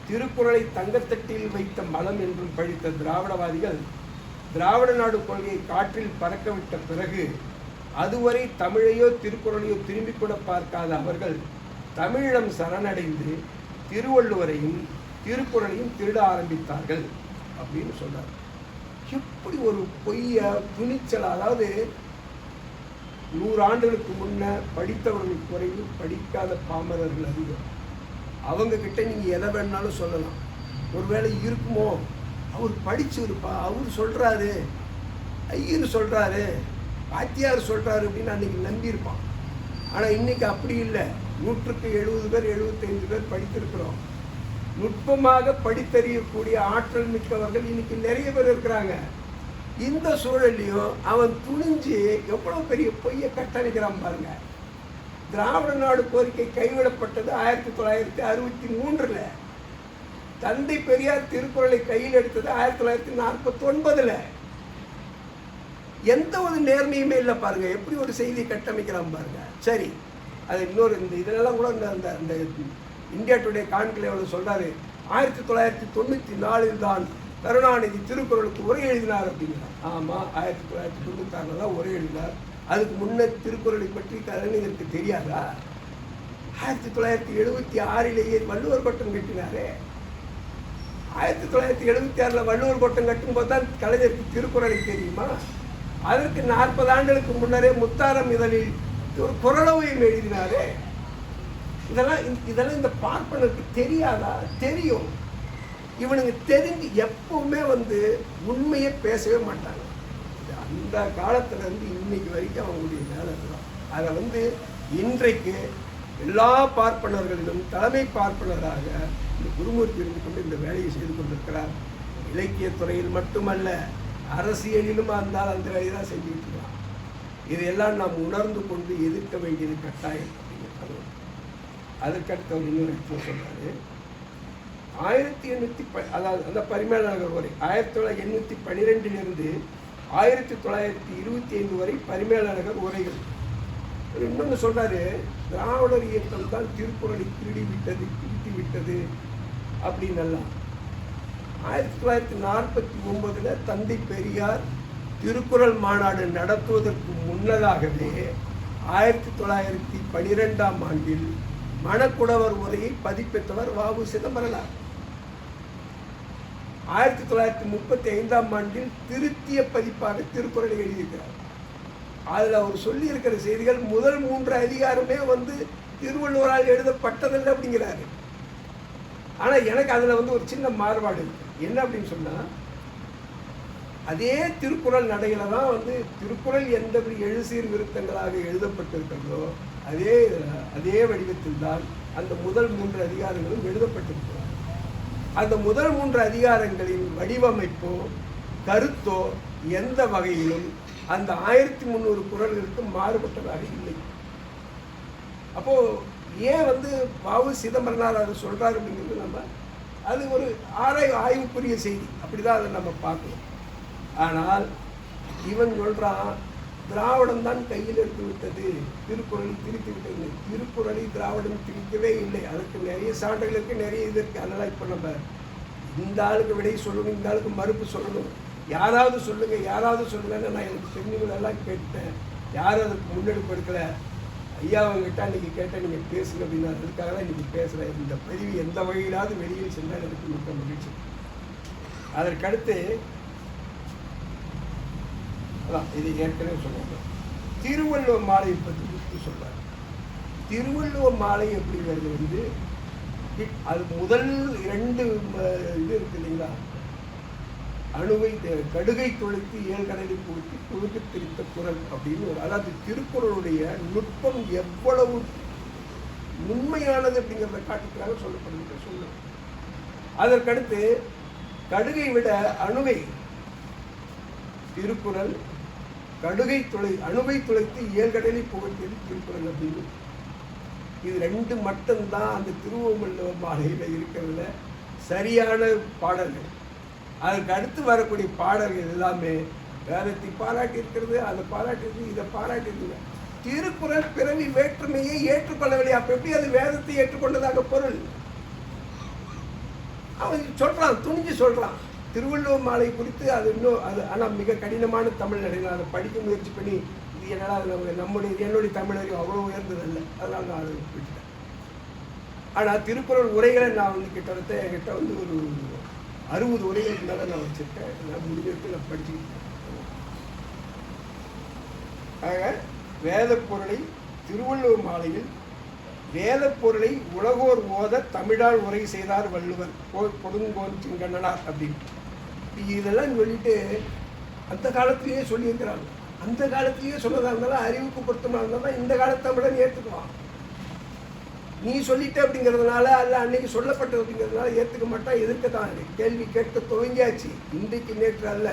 திருக்குறளை தங்கத்தட்டில் வைத்த மலம் என்றும் பழித்த திராவிடவாதிகள் திராவிட நாடு கொள்கையை காற்றில் பறக்கவிட்ட பிறகு அதுவரை தமிழையோ திருக்குறளையோ திரும்பி கூட பார்க்காத அவர்கள் தமிழிடம் சரணடைந்து திருவள்ளுவரையும் திருக்குறளையும் திருட ஆரம்பித்தார்கள் அப்படின்னு சொல்றார். எப்படி ஒரு பொய்ய துணிச்சல்! அதாவது 100 ஆண்டுகளுக்கு முன்ன படித்தவர்கள் குறைவு, படிக்காத பாமரர்கள் அதிகம். அவங்க கிட்ட நீங்க எதை வேணாலும் சொல்லலாம். ஒருவேளை இருக்குமோ, அவர் படிச்சு இருப்பா, அவர் சொல்றாரு, ஐயர் சொல்றாரு, பாத்தியார் சொல்றாரு அப்படின்னு அன்னைக்கு நம்பியிருப்பான். ஆனா இன்னைக்கு அப்படி இல்லை. 100க்கு 70 பேர் 75 பேர் படித்திருக்கிறோம். நுட்பமாக படித்தறியக்கூடிய ஆற்றல் மிக்கவர்கள் இன்னைக்கு நிறைய பேர் இருக்கிறாங்க. இந்த சூழலையும் அவன் துணிஞ்சு எவ்வளவு பெரிய பொய்யை கட்டமைக்கிறான் பாருங்க. திராவிட நாடு கோரிக்கை கைவிடப்பட்டது 1963. தந்தை பெரியார் திருக்குறளை கையில் எடுத்தது 1949. எந்த ஒரு நேர்மையுமே இல்லை பாருங்க. எப்படி ஒரு செய்தி கட்டமைக்கிறான் பாருங்க. சரி, அது இன்னொரு இதெல்லாம் கூட இந்த இந்தியா டுடே கான்கிளேவில் சொல்றாரு, 1994 தான் கருணாநிதி திருக்குறளுக்கு உரை எழுதினார் அப்படிங்கிறார். ஆமாம், 1996 தான் உரை எழுதினார். அதுக்கு முன்னர் திருக்குறளை பற்றி கருணாநிதிக்கு தெரியாதா? 1976 வள்ளுவர் கோட்டம் கட்டினாரே. 1976 வள்ளுவர் கோட்டம் கட்டும்போது தான் கலைஞருக்கு திருக்குறளை தெரியுமா? அதற்கு 40 ஆண்டுகளுக்கு முன்னரே முத்தாரம் இதழில் ஒரு குறளவையும் எழுதினாரே. இதெல்லாம் இந்த பார்ப்பனருக்கு தெரியாதா? தெரியும். இவனுங்க தெரிஞ்சு எப்பவுமே உண்மையை பேசவே மாட்டாங்க. அந்த காலத்துல இருந்து இன்னைக்கு வரைக்கும் அவங்களுடைய வேலை தான். அதை இன்றைக்கு எல்லா பார்ப்பனர்களிலும் தலைமை பார்ப்பனராக இந்த குருமூர்த்தி இருந்து கொண்டு இந்த வேலையை செய்து கொண்டிருக்கிறார். இலக்கியத்துறையில் மட்டுமல்ல, அரசியலிலும் அந்த வேலையை தான் செஞ்சுட்டு இருக்கலாம். இதையெல்லாம் நாம் உணர்ந்து கொண்டு எதிர்க்க வேண்டியது கட்டாயம். அதற்கடுத்து அவர் இன்னொரு இடத்துல சொல்றாரு, 1800 அதாவது அந்த பரிமேல நகர் உரை 1812 1925 வரை பரிமேல நகர் உரைகள். இன்னொன்று சொல்றாரு, திராவிடர் இயக்கம் தான் திருக்குறளை திருத்தி விட்டது அப்படின்னு எல்லாம். 1949 தந்தை பெரியார் திருக்குறள் மாநாடு நடத்துவதற்கு முன்னதாகவே 1912 ஆண்டில் மணக்குடவர் உரையை பதிப்பித்தவர் வ.உ. சிதம்பரனார். 1935 ஆண்டில் திருத்திய பதிப்பாக திருக்குறளை எழுதியிருக்கிறார். அதில் அவர் சொல்லி இருக்கிற செய்திகள் முதல் 3 அதிகாரமே திருவள்ளுவரால் எழுதப்பட்டதில்லை அப்படிங்கிறாரு. ஆனால் எனக்கு அதில் ஒரு சின்ன மாறுபாடு இருக்கு. என்ன அப்படின்னு சொன்னால், அதே திருக்குறள் நடையில தான் திருக்குறள் எந்த எழுசீர் விருத்தங்களாக எழுதப்பட்டிருக்கிறதோ அதே வடிவத்தில் தான் அந்த முதல் 3 அதிகாரங்களும் எழுதப்பட்டிருக்கிறது. அந்த முதல் 3 அதிகாரங்களின் வடிவமைப்போ கருத்தோ எந்த வகையிலும் அந்த 1300 குறள்களுக்கு மாறுபட்டதாக இல்லை. அப்போ ஏன் வ.உ. சிதம்பரனார் அதை சொல்றாரு அப்படிங்கிறது நம்ம அது ஒரு ஆய்வுக்குரிய செய்தி, அப்படிதான் அதை நம்ம பார்க்கணும். ஆனால் இவன் சொல்றான், திராவிடம் தான் கையில் எடுத்து விட்டது, திருக்குறளை திரித்து விட்டது. திருக்குறளை திராவிடம் திரிக்கவே இல்லை. அதுக்கு நிறைய சான்றுகள் இருக்கு, நிறைய இது இருக்கு. அதனால இப்போ நம்ம இந்த ஆளுக்கு விடை சொல்லணும், இந்த ஆளுக்கு மறுப்பு சொல்லணும், யாராவது சொல்லுங்கன்னு நான் எனக்கு தெரிஞ்சவங்களெல்லாம் கேட்டேன். யாரும் அதுக்கு முன்னெடுப்பு எடுக்கல. ஐயா அவங்ககிட்ட அன்றைக்கி கேட்டேன், நீங்கள் பேசுங்க அப்படின்னா அதுக்காக தான் இன்றைக்கி பேசுகிறேன். இந்த பதிவு எந்த வகையிலாவது வெளியில் சென்றால் எனக்கு மிக்க மகிழ்ச்சி. அதற்கடுத்து அதான் இது ஏற்கனவே சொல்லுவாங்க, திருவள்ளுவர் மாலையை பற்றி சொல்கிறார். திருவள்ளுவர் மாலை அப்படிங்கிறது அது முதல் 2 இது இருக்கு இல்லைங்களா, கடுகை தொழுத்தி 7 கடலை பூட்டி குழுக்கு திரித்த குறள் அப்படின்னு அதாவது திருக்குறளுடைய நுட்பம் எவ்வளவு உண்மையானது அப்படிங்கிறத காட்டுக்கிறாங்க சொல்லப்படுகிற சொல்லு. அதற்கடுத்து கடுகை விட அணுவை திருக்குறள் அணுவை துளைத்து 7 கடலை புகழ்ந்தது திருக்குறள் அப்படின்னு. இது 2 மட்டும்தான் அந்த திருவள்ளுவர் மாலையில் இருக்கிறதுல சரியான பாடல்கள். அதுக்கு அடுத்து வரக்கூடிய பாடல்கள் எல்லாமே வேதத்தை பாராட்டி இருக்கிறது, அதை பாராட்டி இதை பாராட்டி இருக்குது. திருக்குறள் பிறவி வேற்றுமையை ஏற்றுக்கொள்ளவில்லை. அப்ப எப்படி அது வேதத்தை ஏற்றுக்கொண்டதாக பொருள்? அவன் சொல்றான், துணிஞ்சு சொல்றான். திருவள்ளுவர் மாலை குறித்து அது இன்னும் ஆனால் மிக கடினமான தமிழ் நடை. நான் அதை படிக்க முயற்சி பண்ணி இது என்னடா என்னுடைய தமிழறிவு அவ்வளோ உயர்ந்ததல்ல, அதனால் நான் அதை விட்டுட்டேன். ஆனால் திருக்குறள் உரைகளை நான் கிட்டத்தட்ட என்கிட்ட ஒரு 60 உரைகளுக்கு மேலே நான் வச்சுருக்கேன். நான் முடிஞ்சிருக்கு, நான் படிச்சுக்கிட்டேன். ஆக வேத பொருளை திருவள்ளுவர் மாலையில் வேத பொருளை உலகோர் ஓத தமிழால் உரை செய்தார் வள்ளுவர் கொடுங்கோன் சிங்கண்ணனார் அப்படின்னு. இதெல்லாம் சொல்லிட்டு அந்த காலத்திலேயே சொல்லியிருக்கிறாங்க. அந்த காலத்திலேயே சொன்னதாக இருந்தாலும் அறிவுக்கு பொருத்தமாக இருந்தாலும் இந்த காலத்தை தமிழன் ஏற்றுக்குவான். நீ சொல்லிட்ட அப்படிங்கிறதுனால அல்ல அன்னைக்கு சொல்லப்பட்டது அப்படிங்கிறதுனால ஏற்றுக்க மாட்டான், எதிர்க்கத்தான். கேள்வி கேட்க துவங்கியாச்சு, இன்றைக்கு நேற்று அல்ல.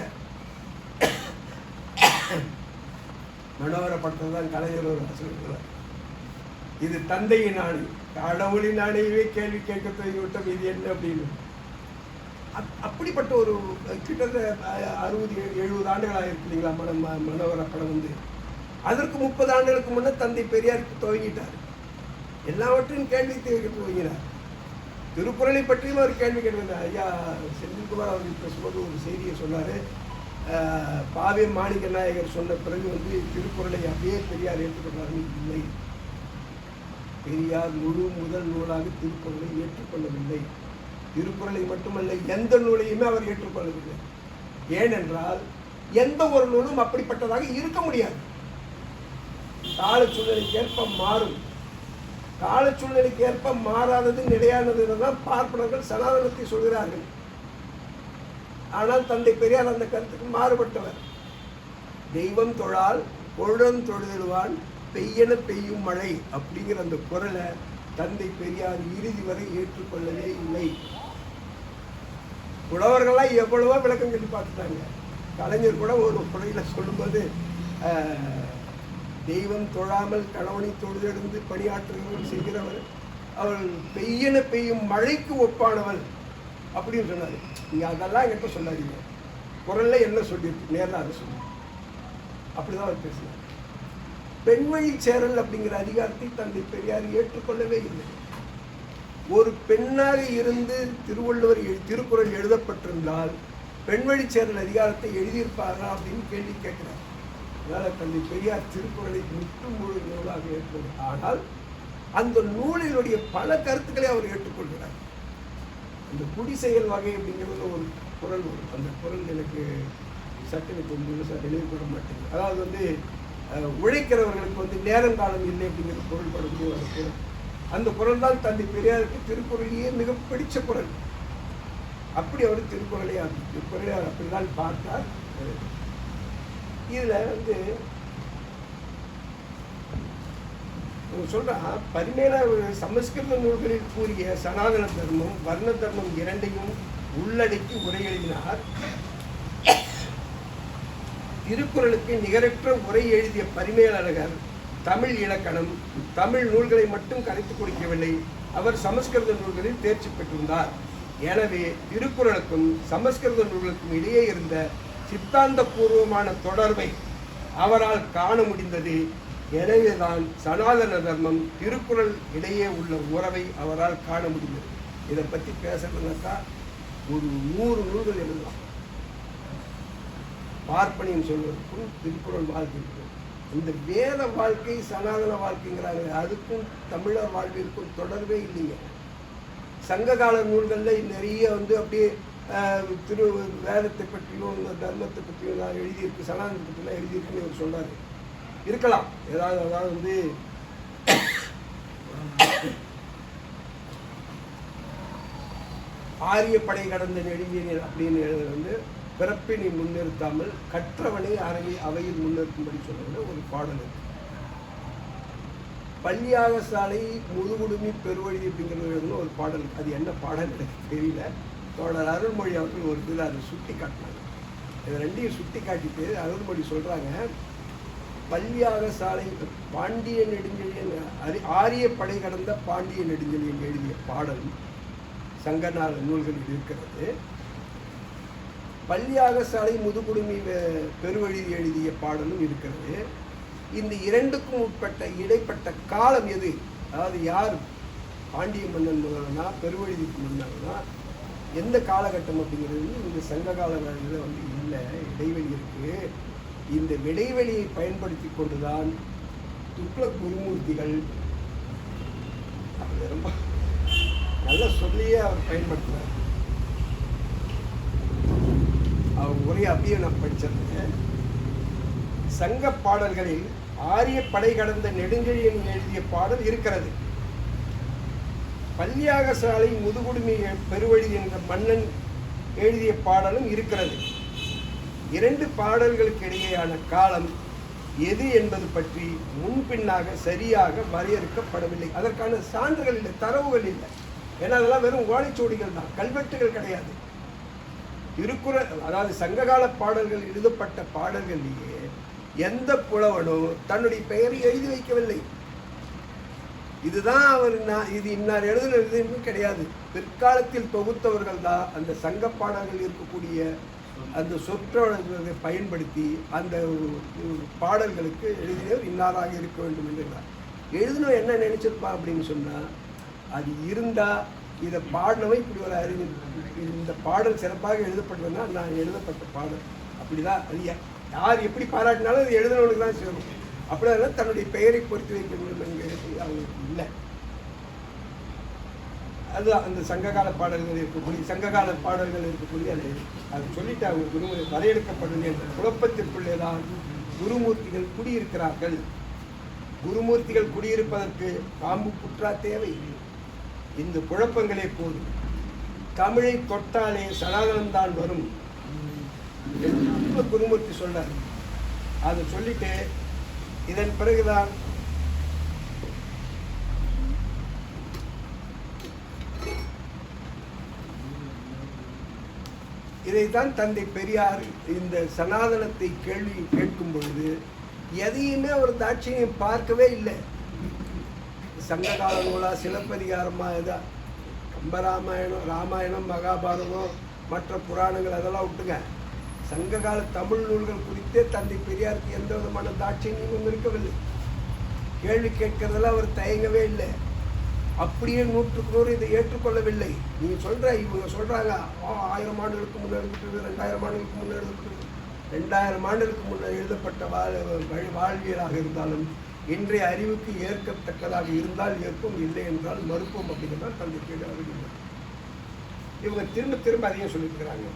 மனோகரப்பட்டது தான் கலைஞர் ஒரு சொல்லுகிறார், இது தந்தையின் ஆணை, கடவுளின் ஆணையவே கேள்வி கேட்க துவங்கிவிட்டோம், இது என்ன அப்படின்னு. அப்படிப்பட்ட ஒரு கிட்டத்தட்ட 60-70 ஆண்டுகளாக இருக்கு இல்லைங்களா மனோகர படம் அதற்கு 30 ஆண்டுகளுக்கு முன்னே தந்தை பெரியாருக்கு துவங்கிட்டார். எல்லாவற்றையும் கேள்வி கேட்க துவங்கினார். திருக்குறளை பற்றியும் ஒரு கேள்வி கேட்கிறார். ஐயா செந்தில்குமார் அவர்கள் பேசும்போது ஒரு செய்தியை சொன்னார். பாவே மாணிக்க நாயகர் சொன்ன பிறகு திருக்குறளை அப்படியே பெரியார் ஏற்றுக்கொண்டார்கள். இல்லை, பெரியார் முதல் நூலாக திருக்குறளை ஏற்றுக்கொள்ளவில்லை. திருக்குறளை மட்டுமல்ல, எந்த நூலையுமே அவர் ஏற்றுக்கொள்ளவில்லை. ஏனென்றால் எந்த ஒரு நூலும் அப்படிப்பட்டதாக இருக்க முடியாது. கால சூழ்நிலைக்கு ஏற்ப மாறும். கால சூழ்நிலைக்கு ஏற்ப மாறாதது நிலையானது தான் பார்ப்பனர்கள் சனாதனத்தை சொல்கிறார்கள். ஆனால் தந்தை பெரியார் அந்த கருத்துக்கு மாறுபட்டவர். தெய்வம் தொழால் பொருடன் தொழுதிடுவான் பெய்யன பெய்யும் மழை அப்படிங்கிற அந்த குரலை தந்தை பெரியார் இறுதி வரை ஏற்றுக்கொள்ளவே இல்லை. புலவர்கள்லாம் எவ்வளவோ விளக்கம் சொல்லி பார்த்துட்டாங்க. கலைஞர் கூட ஒரு குறையில் சொல்லும்போது, தெய்வம் தொழாமல் கணவனை தொழுதெடுந்து பணியாற்றுகிறவர் செய்கிறவர் அவள் பெய்யன பெய்யும் மழைக்கு ஒப்பானவள் அப்படின்னு சொன்னார். நீங்க அதெல்லாம் என்கிட்ட சொல்லாதீங்க, குரல்ல என்ன சொல்லியிருக்கு நேரில் அதை சொல்லு, அப்படிதான் அவர் பேசினார். பெண் வழி சேரல் அப்படிங்கிற அதிகாரத்தை தந்தை பெரியார் ஏற்றுக்கொள்ளவே இல்லை. ஒரு பெண்ணாக இருந்து திருவள்ளுவர் திருக்குறள் எழுதப்பட்டிருந்தால் பெண் வழி சேரல் அதிகாரத்தை எழுதியிருப்பாரா அப்படின்னு கேள்வி கேட்கிறார். அதனால் தந்தை பெரியார் திருக்குறளை முற்று முழு நூலாக ஏற்றுக்கொள்கிறார். ஆனால் அந்த நூலினுடைய பல கருத்துக்களை அவர் ஏற்றுக்கொள்கிறார். இந்த குடிசெயல் வகை அப்படிங்கிறது ஒரு குறள் வரும். அந்த குறள் எனக்கு சட்டத்தை நினைவுபட மாட்டேங்குது. அதாவது உழைக்கிறவர்களுக்கு நேரங்காலம் இல்லை அப்படிங்கிற பொருள் படக்கூடிய ஒரு குறள். அந்த குறள் தான் தந்தை பெரியாருக்கு திருக்குறளையே மிக பிடிச்ச குறள். அப்படி அவர் திருக்குறளை அப்படிதான் பார்த்தார். இதுல சொல்றா பரிமேல சமஸ்கிருத நூல்களில் கூறிய சனாதன தர்மம் வர்ண தர்மம் இரண்டையும் உள்ளடக்கி உரை எழுதினார். திருக்குறளுக்கு நிகரற்ற உரை எழுதிய பரிமேலழகர் தமிழ் இலக்கணம் தமிழ் நூல்களை மட்டும் கரைத்து கொடுக்கவில்லை, அவர் சமஸ்கிருத நூல்களில் தேர்ச்சி பெற்றிருந்தார். எனவே திருக்குறளுக்கும் சமஸ்கிருத நூல்களுக்கும் இடையே இருந்த சித்தாந்த பூர்வமான தொடர்பை அவரால் காண முடிந்தது. எனவேதான் சனாதன தர்மம் திருக்குறள் இடையே உள்ள உறவை அவரால் காண முடிந்தது. இதை பற்றி பேசுறதுனாக்கா ஒரு 100 நூல்கள் எழுதலாம். பார்ப்பனியம் சொல்வதற்கும் திருக்குறள் வாழ்க்கைக்கும் இந்த வேத வாழ்க்கை சனாதன வாழ்க்கைங்கிறாங்க, அதுக்கும் தமிழர் வாழ்விற்கும் தொடர்பே இல்லைங்க. சங்ககால நூல்களில் நிறைய அப்படியே திரு வேதத்தை பற்றியும் இந்த தர்மத்தை பற்றியும் எல்லாம் எழுதியிருக்கு, சனாதனத்தை பற்றிலாம் எழுதியிருக்குன்னு அவர் சொல்றாரு. இருக்கலாம் அதாவது ஆரிய படை கடந்த நெடுஞ்செழியன் அப்படின்னு எழுதுறது பிறப்பினை முன்னிறுத்தாமல் கற்றவனை அவையில் முன்னிறுத்தும்படி சொல்றது ஒரு பாடல். பள்ளியாக சாலை முதுகுடுமி பெருவழி அப்படிங்கிறது ஒரு பாடல். அது என்ன பாடல் எனக்கு தெரியல. தோழர் அருள்மொழி அவர்கள் ஒரு இதில் அதை சுட்டி காட்டினாங்க. இதை ரெண்டையும் சுட்டி காட்டிட்டு அருள்மொழி சொல்றாங்க, பள்ளியாக சாலை பாண்டிய நெடுஞ்செழியன் ஆரிய படை கடந்த பாண்டிய நெடுஞ்செழியன் எழுதிய பாடல் சங்கநாத நூல்களில் இருக்கிறது. பள்ளியாக சாலை முதுகுடுமி பெருவழி எழுதிய பாடலும் இருக்கிறது. இந்த இரண்டுக்கும் உட்பட்ட இடைப்பட்ட காலம் எது? அதாவது யார் பாண்டிய மன்னன் முதல்னா பெருவழிக்கு முன்னாள்னா எந்த காலகட்டம் அப்படிங்கிறது இந்த சங்க காலங்களில் இல்லை, இடைவெளி இருக்கு. இந்த இடைவெளியை பயன்படுத்தி கொண்டுதான் துக்ளக் குருமூர்த்திகள் ரொம்ப நல்ல சொல்லியே அவர் பயன்படுத்துவார். அவர் உரையை அப்படியே நான் படிச்சிருந்தேன். சங்க பாடல்களில் ஆரிய படை கடந்த நெடுஞ்செழியன் எழுதிய பாடல் இருக்கிறது. பள்ளியாக சாலை முதுகுடுமி பெருவழி என்ற மன்னன் எழுதிய பாடலும் இருக்கிறது. இரண்டு பாடல்களுக்கு இடையேயான காலம் எது என்பது பற்றி முன்பின்னாக சரியாக வரையறுக்கப்படவில்லை. அதற்கான சான்றுகள் இல்லை, தரவுகள் இல்லை. ஏன்னா அதெல்லாம் வெறும் ஓலைச்சுவடிகள் தான், கல்வெட்டுகள் கிடையாது. திருக்குறள் அதாவது சங்ககால பாடல்கள் எழுதப்பட்ட பாடல்களிலேயே எந்த புலவனும் தன்னுடைய பெயரை எழுதி வைக்கவில்லை. இதுதான் அவர் இது இன்னார் எழுதுனது கிடையாது. பிற்காலத்தில் தொகுத்தவர்கள் தான் அந்த சங்க பாடல்கள் இருக்கக்கூடிய அந்த சொற்றொடர்களை பயன்படுத்தி அந்த பாடல்களுக்கு எழுதினவர் இன்னாராக இருக்க வேண்டும் என்றார். எழுதினவர் என்ன நினைச்சிருப்பா அப்படின்னு சொன்னா, அது இருந்தா இதை பாடினவன் இப்படி ஒரு அறிஞர், இந்த பாடல் சிறப்பாக எழுதப்பட்டதுன்னா நான் எழுதப்பட்ட பாடல் அப்படிதான். அது யார் எப்படி பாராட்டினாலும் அது எழுதினவனுக்கு தான் சேரும். அப்படின்னா தன்னுடைய பெயரை பொறுத்து வைக்க வேண்டும் என்கிறது அவங்களுக்கு இல்லை. அது அந்த சங்ககால பாடல்கள் இருக்கக்கூடிய அது சொல்லிட்டு அவங்க குருமுறை வரையறுக்கப்படும் என்ற குழப்பத்திற்குள்ளேதான் குருமூர்த்திகள் குடியிருக்கிறார்கள். குருமூர்த்திகள் குடியிருப்பதற்கு பாம்பு புற்றா தேவை. இந்த குழப்பங்களே போதும். தமிழை தொட்டாலே சனாதனம்தான் வரும் குருமூர்த்தி சொல்றார். அதை சொல்லிட்டு இதன் பிறகுதான் இதைத்தான் தந்தை பெரியார் இந்த சனாதனத்தை கேள்வி கேட்கும் பொழுது எதையுமே ஒரு தாட்சியம் பார்க்கவே இல்லை. சங்ககால நூலாக சிலப்பதிகாரமாக இதாக கம்பராமாயணம், ராமாயணம், மகாபாரதம், மற்ற புராணங்கள் அதெல்லாம் விட்டுங்க. சங்ககால தமிழ் நூல்கள் குறித்தே தந்தை பெரியாருக்கு எந்த விதமான தாட்சியமும் இருக்கவில்லை. கேள்வி கேட்கறதெல்லாம் அவர் தயங்கவே இல்லை. அப்படியே 100க்கு 100 இதை ஏற்றுக்கொள்ளவில்லை. நீங்கள் இவங்க சொல்கிறாங்க 1000 ஆண்டுகளுக்கு முன்னே எழுதப்பட்டது, 2000 ஆண்டுகளுக்கு முன்னே எழுதப்பட்டது. 2000 ஆண்டுகளுக்கு முன்னே எழுதப்பட்ட வாழ்வியலாக இருந்தாலும் இன்றைய அறிவுக்கு ஏற்கத்தக்கதாக இருந்தால் ஏற்கும், இல்லை என்றால் மறுப்போம் அப்படிங்கிறதான் தந்தை பெரியார். இவங்க திரும்ப திரும்ப அதையும் சொல்லியிருக்கிறாங்க.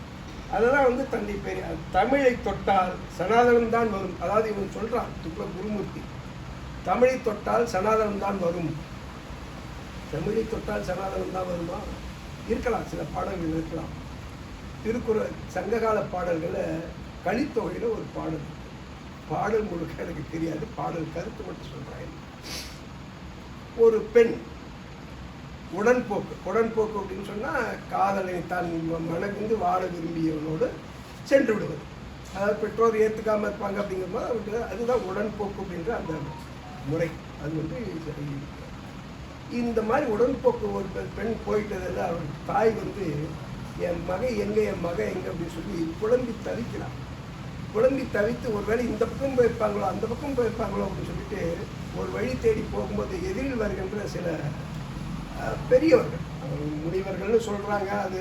அதெல்லாம் தந்தை பெரியார் தமிழை தொட்டால் சனாதனம் தான் வரும். அதாவது இவங்க சொல்கிறான் துக்ள குருமூர்த்தி, தமிழை தொட்டால் சனாதனம் தான் வரும். தமிழை தொட்டால் சனாதனம் தான் வருமா? இருக்கலாம், சில பாடல்கள் இருக்கலாம். திருக்குறள் சங்ககால பாடல்களில் கலித்தொகையில் ஒரு பாடல், பாடல் முழுக்க எனக்கு தெரியாது, பாடல் கருத்து மட்டும் சொல்கிறாங்க. ஒரு பெண் உடன்போக்கு அப்படின்னு சொன்னால் காதலை தான் மனதிந்து வாழ விரும்பியவனோடு சென்று விடுவது. அதாவது பெற்றோர் ஏற்றுக்காமல் இருப்பாங்க அப்படிங்கும்போது அதுதான் உடன்போக்கு அப்படின்ற அந்த முறை. அது இந்த மாதிரி உடன்போக்கு ஒரு பெண் போயிட்டதில் அவர் தாய் என் மகன் எங்கே அப்படின்னு சொல்லி குழம்பி தவிக்கிறான். குழம்பி தவித்து ஒருவேளை இந்த பக்கம் போயிருப்பாங்களோ அந்த பக்கம் போயிருப்பாங்களோ அப்படின்னு சொல்லிட்டு ஒரு வழி தேடி போகும்போது எதிரில் வருகின்ற சில பெரியவர்கள், முனிவர்கள்னு சொல்கிறாங்க, அது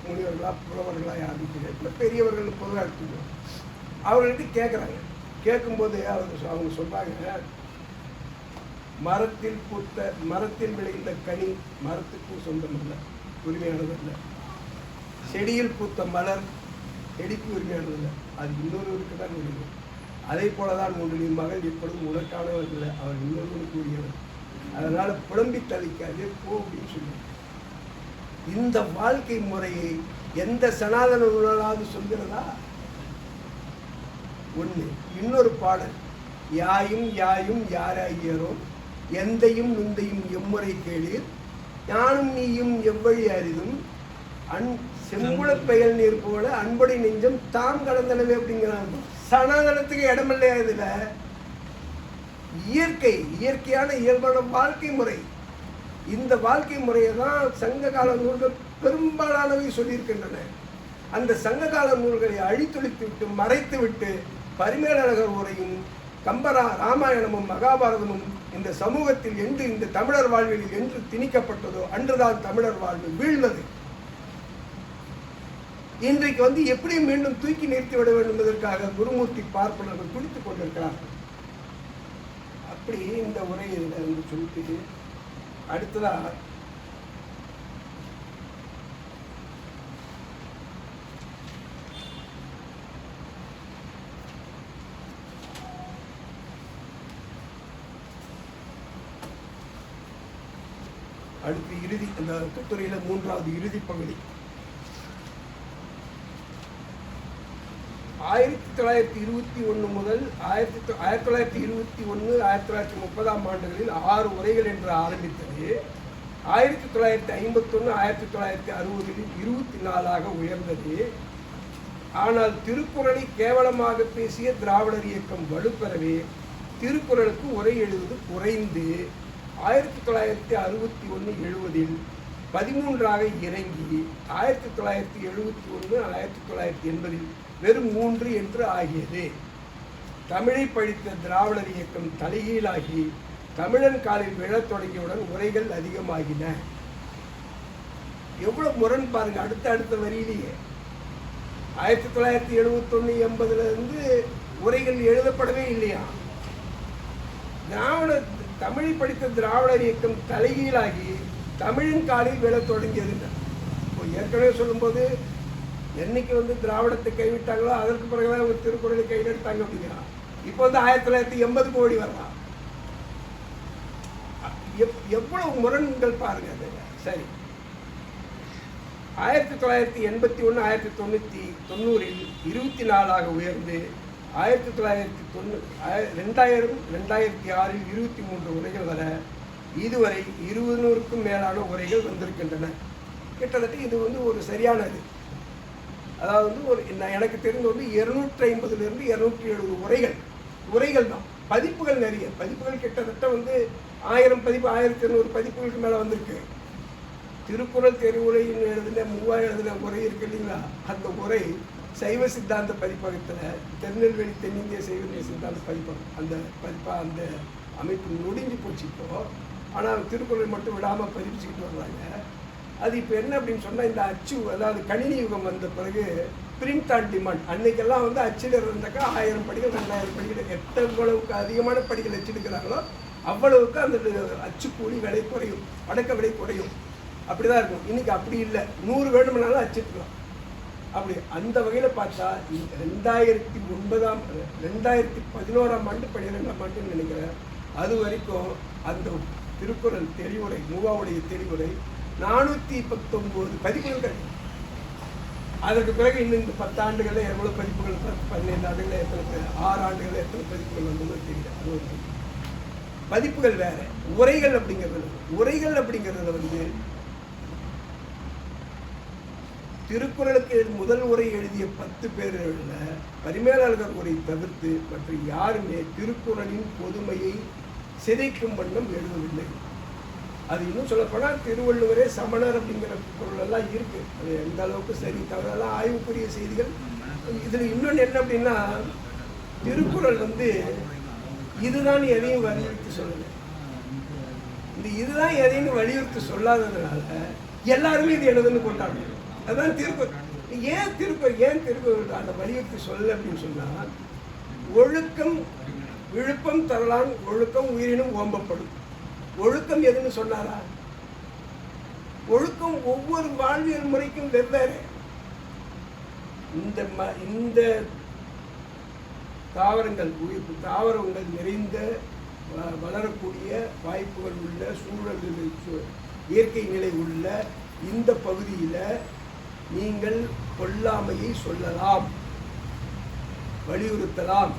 முனிவர்களா புலவர்களா யாருன்னு தெரியல, பெரியவர்கள் பொதுவாக எடுத்துக்கணும். அவர்கள்ட்ட கேட்குறாங்க. கேட்கும்போது அவங்க சொல்கிறாங்க, மரத்தில் விளைந்த கனி மரத்துக்கும் சொந்தம் இல்லை, உரிமையானது இல்லை. செடியில் பூத்த மலர் செடிக்கு உரிமையானது இல்லை, அது இன்னொருவருக்கு தான் உரிமை. அதே போல தான் உன்னுடைய மகள் எப்பொழுதும் உனக்கானவர் இல்லை, அவர் இன்னொருவருக்கு உரியவர். அதனால் புலம்பி தவிக்காதே போ அப்படின்னு சொல்லி இந்த வாழ்க்கை முறையை எந்த சனாதன நூலாவது சொல்கிறதா? ஒன்று. இன்னொரு பாடல், யாயும் யாராகியரோ எந்தையும் நுந்தையும் எம்முறை கேளீர், ஞானும் நீயும் எவ்வழி அரிதும் செம்புளப் பெயல் நீர் போல அன்புடை நெஞ்சம் தாம் கடந்தனவே அப்படிங்கிறாங்க. சனாதனத்துக்கு இடமில்லையா? இதுல இயற்கையான இயல்பான வாழ்க்கை முறை. இந்த வாழ்க்கை முறையை தான் சங்ககால நூல்கள் பெரும்பாலானவை சொல்லியிருக்கின்றன. அந்த சங்ககால நூல்களை அழித்தொழித்து விட்டு மறைத்து விட்டு பரிமேலழகர் உரையும் ராமாயணமும் மகாபாரதமும் இந்த சமூகத்தில் என்று இந்த தமிழர் வாழ்வில் என்று திணிக்கப்பட்டதோ அன்றுதான் தமிழர் வாழ்வு வீழ்ந்தது. இன்றைக்கு எப்படி மீண்டும் தூக்கி நிறுத்திவிட வேண்டும் என்பதற்காக குருமூர்த்தி பார்ப்பனர்கள் துடித்துக் கொண்டிருக்கிறார்கள். அப்படி இந்த உரையை சொல்லிட்டு அடுத்ததா அடுத்து இறுதி அந்த கட்டுரையில 3வது இறுதி பகுதி 1921 முதல் 1921 1930ஆம் ஆண்டுகளில் 6 உரைகள் என்று ஆரம்பித்தது 1951 1960களில் 24ஆக உயர்ந்தது. ஆனால் திருக்குறளை கேவலமாக பேசிய திராவிடர் இயக்கம் வலுப்பெறவே திருக்குறளுக்கு உரை எழுதுவது குறைந்து 1961-70 13ஆக இறங்கி 1971 1980 வெறும் 3 என்று ஆகியது. தமிழை படித்த திராவிடர் இயக்கம் தலைகீழாகி தமிழன் காலில் விழத் தொடங்கியவுடன் உரைகள் அதிகமாகின. எவ்வளவு முரண் பாருங்க. அடுத்த வரியிலேயே 1971-80 உரைகள் எழுதப்படவே இல்லையா. தமிழை படித்த திராவிடர் இயக்கம் தலைகீழாகி தமிழின் காலில் விழத் தொடங்கியது. இப்போ ஏற்கனவே சொல்லும்போது என்னைக்கு திராவிடத்தை கைவிட்டாங்களோ அதற்கு பிறகுதான் ஒரு திருக்குறளை கையில் எடுத்தாங்க அப்படிங்கிறா. இப்போ 1980 ஓடி வரலாம். எவ்வளவு முரண்கள் பாருங்க. அது சரி. 1981 1990 24ஆக உயர்ந்து 1990 2000 2006 23 உரைகள் வர இதுவரை 200க்கும் மேலான உரைகள் வந்திருக்கின்றன. கிட்டத்தட்ட இது ஒரு சரியானது. அதாவது எனக்கு தெரிந்து 250 270 உரைகள் தான். பதிப்புகள் நிறைய, பதிப்புகள் கிட்டத்தட்ட 1000 பதிப்பு 1200 பதிப்புகளுக்கு மேலே வந்திருக்கு. திருக்குறள் தெரிவுரைன்னு எழுதின 3000 எழுதின உரை இருக்கு இல்லைங்களா, அந்த உரை சைவ சித்தாந்த பதிப்பகத்தில் திருநெல்வேலி தென்னிந்திய சைவ சித்தாந்த பதிப்பகம் அந்த அமைப்பு நொடிஞ்சு போச்சு இப்போ. ஆனால் திருக்குறள் மட்டும் விடாமல் பதிப்பிச்சுக்கிட்டு வர்றாங்க. அது இப்போ என்ன அப்படின்னு சொன்னால், இந்த அச்சு அதாவது கணினி யுகம் வந்த பிறகு பிரிண்ட் ஆன் டிமாண்ட். அன்னைக்கெல்லாம் வந்து அச்சில் இருந்தாக்கா 1000 படிகள் 2000 படிகள் எவ்வளவுக்கு அதிகமான படிகள் அச்செடுக்கிறாங்களோ அவ்வளவுக்கு அந்த அச்சுக்கூலி விலை குறையும், அடக்க விலை குறையும். அப்படி தான் இருக்கும். இன்றைக்கி அப்படி இல்லை, 100 வேணும்னாலும் அச்சிட்டுக்கலாம். அப்படி அந்த வகையில் பார்த்தா 2009 2011ஆம் ஆண்டு 12ஆம் ஆண்டுன்னு நினைக்கிறேன், அது வரைக்கும் அந்த திருக்குறள் தெளிவுரை மூவாவுடைய தெளிவுரை 419 பதிப்புகள் கிடைக்கும். அதற்கு பிறகு இன்னும் இந்த 10 ஆண்டுகளில் எவ்வளோ பதிப்புகள், 15 ஆண்டுகளில் எத்தனை, 6 ஆண்டுகளில் எத்தனை பதிப்புகள் வந்ததுன்னு தெரியல. அது ஒரு பதிப்புகள் வேற. உரைகள் அப்படிங்கிறதுல வந்து திருக்குறளுக்கு முதல் உரை எழுதிய 10 பேர்களில் பரிமேலழகர் உரை தவிர்த்து மற்ற யாருமே திருக்குறளின் பொதுமையை சிதைக்கும் வண்ணம் எழுதவில்லை. அது இன்னும் சொல்லப்போனால் திருவள்ளுவரே சமணர் அப்படிங்கிற பொருள் எல்லாம் இருக்கு. அது எந்த அளவுக்கு சரி தவறெல்லாம் ஆய்வுக்குரிய செய்திகள். இதில் இன்னொன்று என்ன அப்படின்னா, திருக்குறள் வந்து இதுதான் எதையும் வலியுறுத்தி சொல்லலை. இந்த இதுதான் எதையும் வலியுறுத்தி சொல்லாததுனால எல்லாருமே இது எனதுன்னு கொண்டாடணும். அதுதான் திருக்குறள். ஏன் திருக்குறள் அந்த வலியுறுத்தி சொல்லலை அப்படின்னு சொன்னால், ஒழுக்கம் விழுப்பம் தரலான் ஒழுக்கம் உயிரினும் ஓம்பப்படும். ஒழுக்கம் எதுன்னு சொன்னாரா? ஒழுக்கம் ஒவ்வொரு வாழ்வியல் முறைக்கும் வெவ்வேறு. இந்த தாவரங்கள் நிறைந்த வளரக்கூடிய வாய்ப்புகள் உள்ள சூழல்கள், இயற்கை நிலை உள்ள இந்த பகுதியில் நீங்கள் கொல்லாமையை சொல்லலாம், வலியுறுத்தலாம்,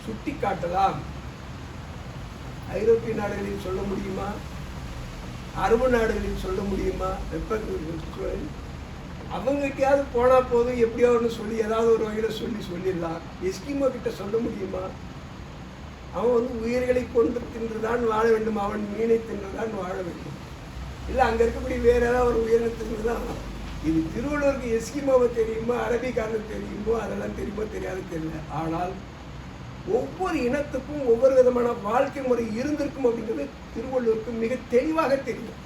சுட்டி காட்டலாம். ஐரோப்பிய நாடுகளில் சொல்ல முடியுமா? அரபு நாடுகளில் சொல்ல முடியுமா? அவங்ககிட்டயாவது போனால் போதும், எப்படியோ ஒன்று சொல்லி ஏதாவது ஒரு வகையில் சொல்லிடலாம். எஸ்கிமோ கிட்ட சொல்ல முடியுமா? அவன் வந்து உயிர்களை கொண்டு தின்றுதான் வாழ வேண்டும், அவன் மீனை தின்றுதான் வாழ வேண்டும். இல்லை அங்கே இருக்கக்கூடிய வேறு ஏதாவது ஒரு உயிரினை தின்றுதான். இது திருவள்ளுவருக்கு எஸ்கிமோவை தெரியுமோ, அரபிக்காரனுக்கு தெரியுமோ, அதெல்லாம் தெரியுமோ தெரியாது தெரியல. ஆனால் ஒவ்வொரு இனத்துக்கும் ஒவ்வொரு விதமான வாழ்க்கை முறை இருந்திருக்கும் அப்படிங்கிறது திருவள்ளுவருக்கு மிக தெளிவாக தெரியும்.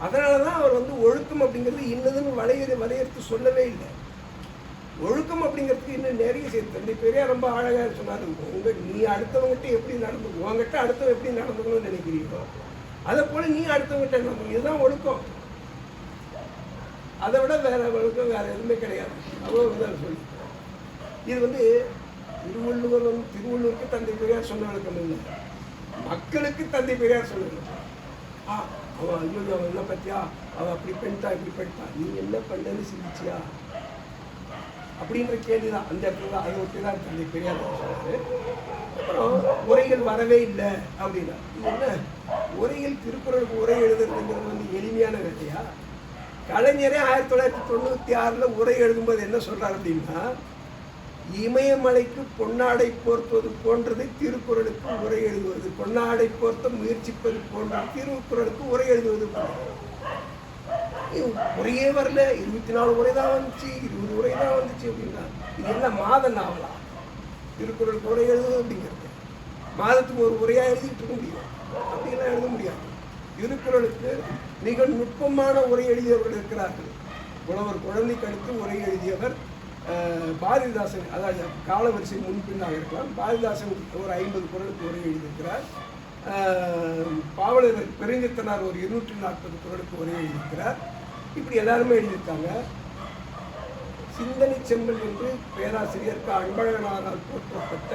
அதனால தான் அவர் வந்து ஒழுக்கம் அப்படிங்கிறது இன்னதுன்னு வரையறுத்து சொல்லவே இல்லை. ஒழுக்கம் அப்படிங்கிறதுக்கு இன்னும் நிறைய சேர்த்து தந்தை பெரியார் ரொம்ப அழகாக சொன்னார். நீ அடுத்தவங்ககிட்ட எப்படி நடந்து, உங்ககிட்ட அடுத்தவங்க எப்படி நடந்துக்கணும்னு நினைக்கிறீங்களோ அதை போல நீ அடுத்தவங்ககிட்ட நடந்து, இதுதான் ஒழுக்கம். அதை விட வேற ஒழுக்கம் வேற எதுவுமே கிடையாது. அவ்வளவுதான் சொல்லி. இது வந்து திருவள்ளுவருக்கு தந்தை பெரியார் சொன்ன வழக்கம் இல்லை, மக்களுக்கு தந்தை பெரியார் சொன்ன. அவன் ஐயோ அவன் என்ன பத்தியா, அவன் அப்படி பண்ணிட்டா இப்படி பண்ணிட்டா, நீ என்ன பண்ணன்னு சிந்திச்சியா அப்படின்ற கேள்விதான் அந்த இடத்துல தான். அதை ஒட்டி தான் தந்தை பெரியார் சொன்னாரு. அப்புறம் உரைகள் வரவே இல்லை அப்படின்னா, என்ன உரைகள் திருக்குறளுக்கு உரை எழுதுறதுங்கிறது வந்து எளிமையான வேலையா? கலைஞரே 1996 உரை எழுதும்போது என்ன சொல்றாரு அப்படின்னா, இமயமலைக்கு பொன்னாடை போர்த்துவது போன்றது திருக்குறளுக்கு உரை எழுதுவது, பொன்னாடை போர்த்த முயற்சிப்பது போன்றது திருக்குறளுக்கு உரை எழுதுவது. உரையே வரல, 24 உரை தான் வந்துச்சு, 20 உரை தான் வந்துச்சு அப்படின்னா இது என்ன மாத நாவலா? திருக்குறளுக்கு உரை எழுதுவது அப்படிங்கிறது மாதத்துக்கு ஒரு உரையா எழுதிட்டு இருக்க முடியும்? அப்படிலாம் எழுத முடியாது. திருக்குறளுக்கு மிக நுட்பமான உரை எழுதியவர்கள் இருக்கிறார்கள். புலவர் குழந்தைக்கு அடுத்து உரை எழுதியவர் பாரதிதாசன், அதாவது காலவரிசை முன்பின்னாக இருக்கலாம். பாரதிதாசன் ஒரு 50 குறளுக்கு உரை எழுதியிருக்கிறார். பாவலர் பெருஞ்சித்தனார் ஒரு 240 குறளுக்கு உரை எழுதியிருக்கிறார். இப்படி எல்லாருமே எழுதியிருக்காங்க. சிந்தனை செம்பல் என்று பேராசிரியருக்கு அன்பழகனாரால் போற்றப்பட்ட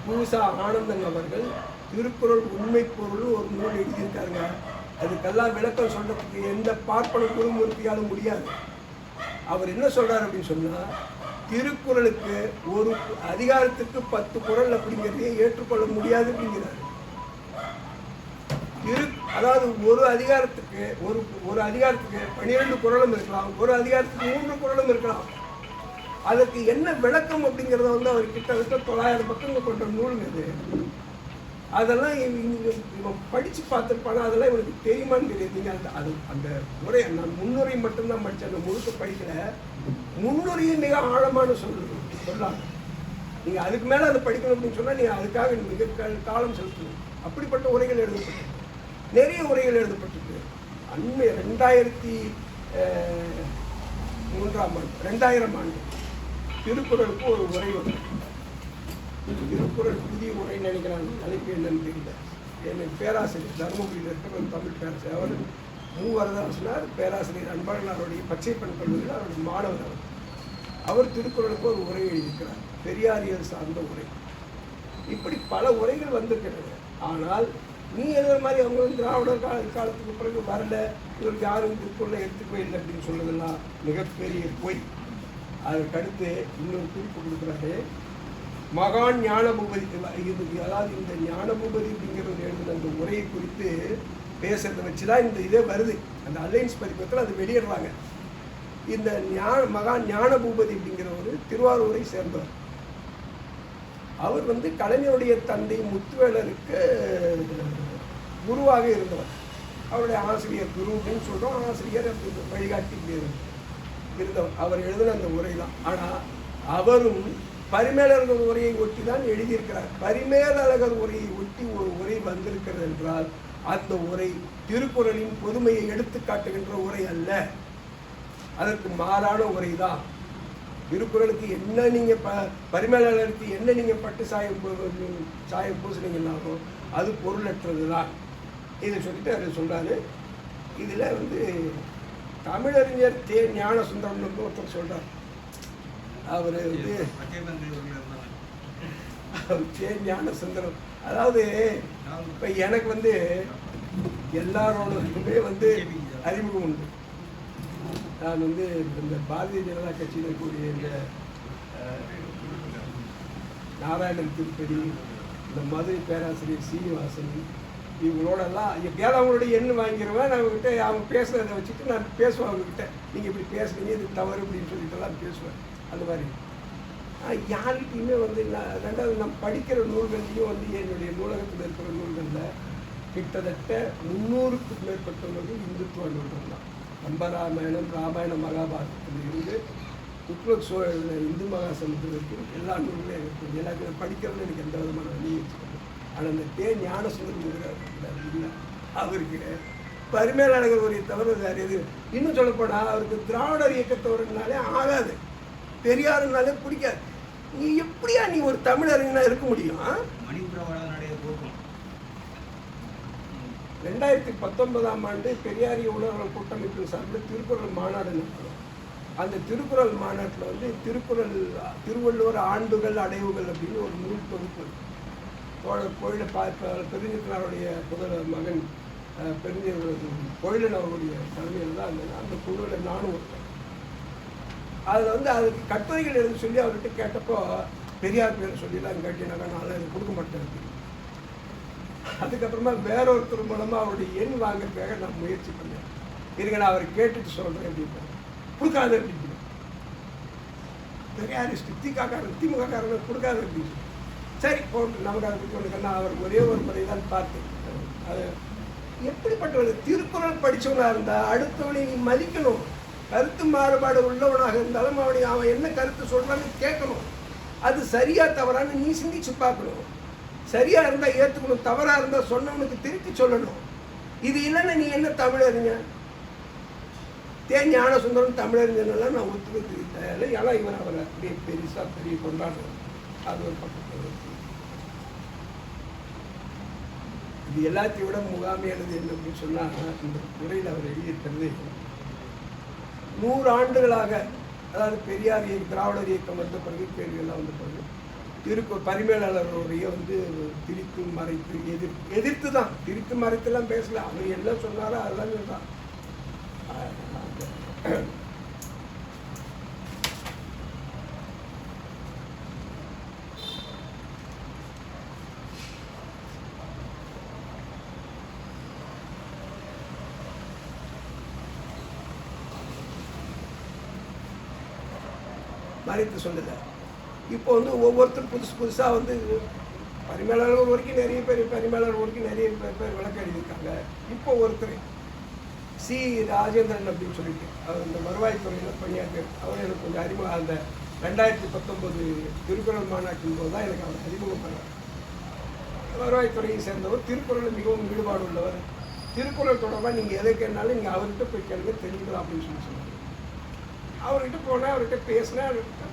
பூசா ஆனந்தன் அவர்கள் திருக்குறள் உண்மை பொருள் ஒரு நூல் எழுதியிருக்காருங்க. அதுக்கெல்லாம் விளக்கம் சொல்றதுக்கு எந்த பார்ப்பன குருமூர்த்தியாலும் முடியாது. அவர் என்ன சொல்றாரு அப்படின்னு சொன்னா, திருக்குறளுக்கு ஒரு அதிகாரத்துக்கு 10 குறள் அப்படிங்கிறதையே ஏற்றுக்கொள்ள முடியாது அப்படிங்கிறார். அதாவது ஒரு அதிகாரத்துக்கு 12 குறளும் இருக்கலாம், ஒரு அதிகாரத்துக்கு 3 குறளும் இருக்கலாம். அதுக்கு என்ன விளக்கம் அப்படிங்கிறத வந்து அவர் கிட்டத்தட்ட 900 பக்கங்கள் கொண்ட நூலுங்க. இது அதெல்லாம் இவன் படித்து பார்த்துருப்பானா, அதெல்லாம் இவனுக்கு தெரியுமான்னு தெரியாது. நீங்கள் அந்த உரை, நான் முன்னுரை மட்டும்தான் படித்தேன், அந்த முழுக்க படிக்கல. முன்னுரையும் மிக ஆழமான சொல்லாங்க. நீங்கள் அதுக்கு மேலே அதை படிக்கணும் அப்படின்னு சொன்னால் நீங்கள் அதுக்காக மிக காலம் செலுத்தணும். அப்படிப்பட்ட உரைகள் எழுதப்பட்டு, நிறைய உரைகள் எழுதப்பட்டிருக்கு. அண்மை 2000 ஆண்டு திருக்குறளுக்கு ஒரு உரை வந்து, திருக்குறள் புதிய உரைன்னு நினைக்கிறாங்க, தலைப்பு என்னன்னு தெரியல. எனக்கு பேராசிரியர் தருமபுரியில் இருக்கிற ஒரு தமிழ் பேராசிரியர், அவர் மூவரதாசனார், பேராசிரியர் அன்பழகனாருடைய பச்சைப்பன் கல்லூரியில் அவருடைய மாணவர். அவர் திருக்குறளுக்கு ஒரு உரை எழுதியிருக்கிறார், பெரியாரியல் சார்ந்த உரை. இப்படி பல உரைகள் வந்திருக்கிறது. ஆனால் நீ எழுதுற மாதிரி அவங்க திராவிடர் காலத்துக்கு பிறகு வரல, இவருக்கு யாரும் திருக்குறளை எடுத்துக்கவே இல்லை அப்படின்னு சொல்றதெல்லாம் மிகப்பெரிய பொய். அதற்கடுத்து இன்னொரு குறிப்பு கொடுக்குறாரு, மகான் ஞானபூபதி. அதாவது இந்த ஞானபூபதி அப்படிங்கிறவர் எழுதின அந்த உரையை குறித்து பேசுறதை வச்சுதான் இந்த இதே வருது. அந்த அலையன்ஸ் பதிப்பத்தில் அது வெளியிடுறாங்க. இந்த மகான் ஞானபூபதி அப்படிங்கிறவர் திருவாரூரை சேர்ந்தவர். அவர் வந்து கலைஞருடைய தந்தை முத்துவேலருக்கு குருவாக இருந்தவர். அவருடைய ஆசிரியர், குரு அப்படின்னு சொல்கிறோம், ஆசிரியர் அப்படி வழிகாட்டி இருந்தவர். அவர் எழுதின அந்த உரை தான். ஆனால் அவரும் பரிமேலழகர் உரையை ஒட்டி தான் எழுதியிருக்கிறார். பரிமேலழகர் உரையை ஒட்டி ஒரு உரை வந்திருக்கிறது என்றால் அந்த உரை திருக்குறளின் பொதுமையை எடுத்து காட்டுகின்ற உரை அல்ல, அதற்கு மாறான உரை தான். திருக்குறளுக்கு என்ன நீங்கள் பரிமேலழகருக்கு என்ன நீங்கள் பட்டு சாயம் பூசினீங்கன்னாலும் அது பொருளற்றது தான். இதை சொல்லிட்டு அதை சொல்கிறாரு. இதில் வந்து தமிழறிஞர் தே. ஞானசுந்தரம்னு ஒருத்தர் சொல்கிறார். அவர் வந்து தே. ஞானசுந்தரம். அதாவது இப்போ எனக்கு வந்து எல்லாரோடமே வந்து அறிமுகம் உண்டு. நான் வந்து இந்த பாரதிய ஜனதா கட்சியில் இருக்கக்கூடிய இந்த நாராயணன் திருப்பதி, இந்த மதுரை பேராசிரியர் சீனிவாசன், இவங்களோடெல்லாம் எப்படியாவது அவங்களுடைய எண்ணு வாங்கிடுவேன். நான் அவங்ககிட்ட அவங்க பேசுகிறத வச்சுட்டு நான் பேசுவேன். அவங்ககிட்ட நீங்கள் இப்படி பேசுகிறீங்க, இது தவறு அப்படின்னு சொல்லிட்டுலாம் பேசுவேன். அந்த மாதிரி யார்கிட்டையுமே வந்து நான் ரெண்டாவது நான் படிக்கிற நூல்கள்லையும் வந்து என்னுடைய நூலகத்தில் இருக்கிற நூல்களில் கிட்டத்தட்ட 300க்கும் மேற்பட்டவர்கள் இந்துத்துவ நூல்கள் தான். கம்பராமாயணம், ராமாயண, மகாபாரதத்தில் இருந்து துக்ளக் சோழ இந்து மகாசமுத்திரத்தில் எல்லா நூல்களும் எனக்கு எல்லாத்தையும் படிக்கிறதுல எனக்கு எந்த விதமான வழியை வச்சுக்கணும். ஆனால் அந்த தே. ஞானசுந்தரம் இல்லை, அவருக்கு பரிமேலழகர் உரையை தவிர வேறு எது. இன்னும் சொல்லப்போனால் அவருக்கு திராவிடர் இயக்கத்தவர்னாலே ஆகாது, பெரியாருனாலே பிடிக்காது. நீ எப்படியா நீ ஒரு தமிழறிஞனா இருக்க முடியும்? 2019ஆம் ஆண்டு பெரியாரிய உணர்வு கூட்டமைப்பின் சார்பில் திருக்குறள் மாநாடு நடத்தணும். அந்த திருக்குறள் மாநாட்டில் வந்து திருவள்ளுவர் ஆண்டுகள் அடைவுகள் அப்படின்னு ஒரு நூல் தொகுப்பு பெருஞ்சித்தனாருடைய மகன் கோயிலன் அவருடைய தலைமையில் தான் அந்த குழுவில் நானும் ஒருத்தன். அதில் வந்து அதுக்கு கட்டுரைகள் எழுத சொல்லி அவர்கிட்ட கேட்டப்போ பெரியார் பேர் சொல்லிலாம் கேட்டீங்கன்னாக்கா நான் அதை கொடுக்க மாட்டேன். அதுக்கப்புறமா வேறொருத்தர் மூலமாக அவருடைய எண் வாங்கிறதுக்காக நான் முயற்சி பண்ணேன். இருங்க நான் அவரை கேட்டுட்டு சொல்கிறேன் அப்படின்னு. கொடுக்காது அப்படின்னு பெரியாரிஸ்ட் திமுககாரங்க கொடுக்காது அப்படின்னு. சரி போட்டு நமக்கு அதை பற்றி ஒன்று நான் அவர் ஒரே ஒரு முறை தான் பார்த்தேன். அது எப்படிப்பட்டவர்கள் திருக்குறள் படித்தவனாக இருந்தால் அடுத்தவனை நீ மதிக்கணும். கருத்து மாறுபாடு உள்ளவனாக இருந்தாலும் அவன் என்ன கருத்து சொல்கிறான்னு கேட்கணும். அது சரியா தவறான்னு நீ சிந்திச்சு பார்க்கணும். சரியா இருந்தால் ஏற்றுக்கணும், தவறாக இருந்தால் சொன்னவனுக்கு திருப்பி சொல்லணும். இது இல்லைன்னா நீ என்ன தமிழறிஞர்? தே. ஞானசுந்தரம் தமிழறிஞர்லாம் நான் ஒத்துக்கிறது தயாரில்லை. ஏன்னா இவன் அவரை அப்படியே பெருசாக பெரிய கொண்டாடுறோம். அது ஒரு பக்கத்தில் இது எல்லாத்தையும் விட முகாமையானது என்ன அப்படின்னு சொன்னால், இந்த துறையில் அவர் எழுதியிருக்கிறது 100 ஆண்டுகளாக, அதாவது பெரியார் திராவிடர் இயக்கம் வந்த பிறகு கேள்வியெல்லாம் வந்த பிறகு பரிமேலழகருடைய வந்து திரித்து மறைத்து எதிர்த்து தான். திரித்து மறைத்துலாம் பேசல, அவர் என்ன சொன்னாரோ அதெல்லாம் தான். மறைத்து சொல்லுது. இப்போ வந்து ஒவ்வொருத்தரும் புதுசாக வந்து பரிமேலழகர் வரைக்கும் நிறைய பேர் பரிமேலழகர் வரைக்கும் நிறைய பேர் விளக்கம் எழுதியிருக்காங்க. இப்போ ஒருத்தர் சி ராஜேந்திரன் அப்படின்னு சொல்லிட்டு அவர் இந்த வருவாய்த்துறையில் பணியாற்று அவர் எனக்கு கொஞ்சம் அறிமுகம். அந்த 2019 திருக்குறள் மாநாட்டின் போது தான் எனக்கு அவர் அறிமுகம் பண்ணார். வருவாய்த்துறையை சேர்ந்தவர், திருக்குறளில் மிகவும் ஈடுபாடு உள்ளவர். திருக்குறள் தொடர்பாக நீங்கள் எதை கேட்டாலும் நீங்கள் அவர்கிட்ட போய் கேளுங்க, தெரிஞ்சுக்கலாம் அப்படின்னு சொல்லி சொன்னார். அவர்கிட்ட போனால் அவர்கிட்ட பேசினா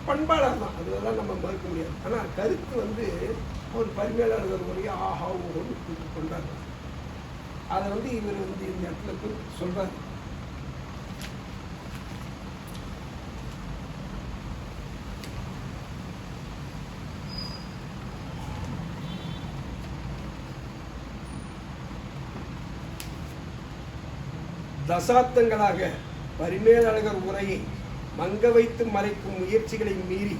பண்பாளர் தான், அதில் தான் நம்ம மறுக்க முடியாது. ஆனால் கருத்து வந்து ஒரு பரிமேலழகர் வரைய ஆஹா ஓன்னு கொண்டாரு. அதை வந்து இவர் வந்து இந்த இடத்துல போய் சொல்கிறார். தசாப்தங்களாக பரிமேலழகர் உரையை மங்க வைத்து மறைக்கும் முயற்சிகளை மீறி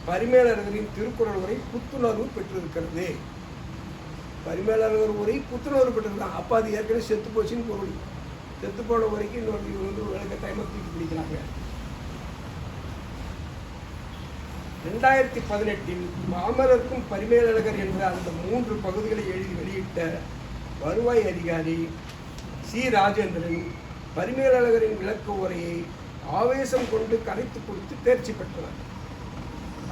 பரிமேலழகரின் திருக்குறள் உரை புத்துணர்வு பெற்றிருக்கிறது. பரிமேலழகர் உரை புத்துணர்வு பெற்றிருக்காங்க. அப்போ அது ஏற்கனவே செத்து போச்சுன்னு பொருள். செத்து போன உரைக்கு இன்னொரு இவர் வந்து விளக்க டைமை தூக்கி பிடிக்கிறாங்க. 2018 மாமலருக்கும் பரிமேலழகர் என்ற அந்த 3 பகுதிகளை எழுதி வெளியிட்ட வருவாய் அதிகாரி சி ராஜேந்திரன் பரிமேலழகரின் விளக்க உரையை ஆவேசம் கொண்டு கரைத்து கொடுத்து தேர்ச்சி பெற்றனர்.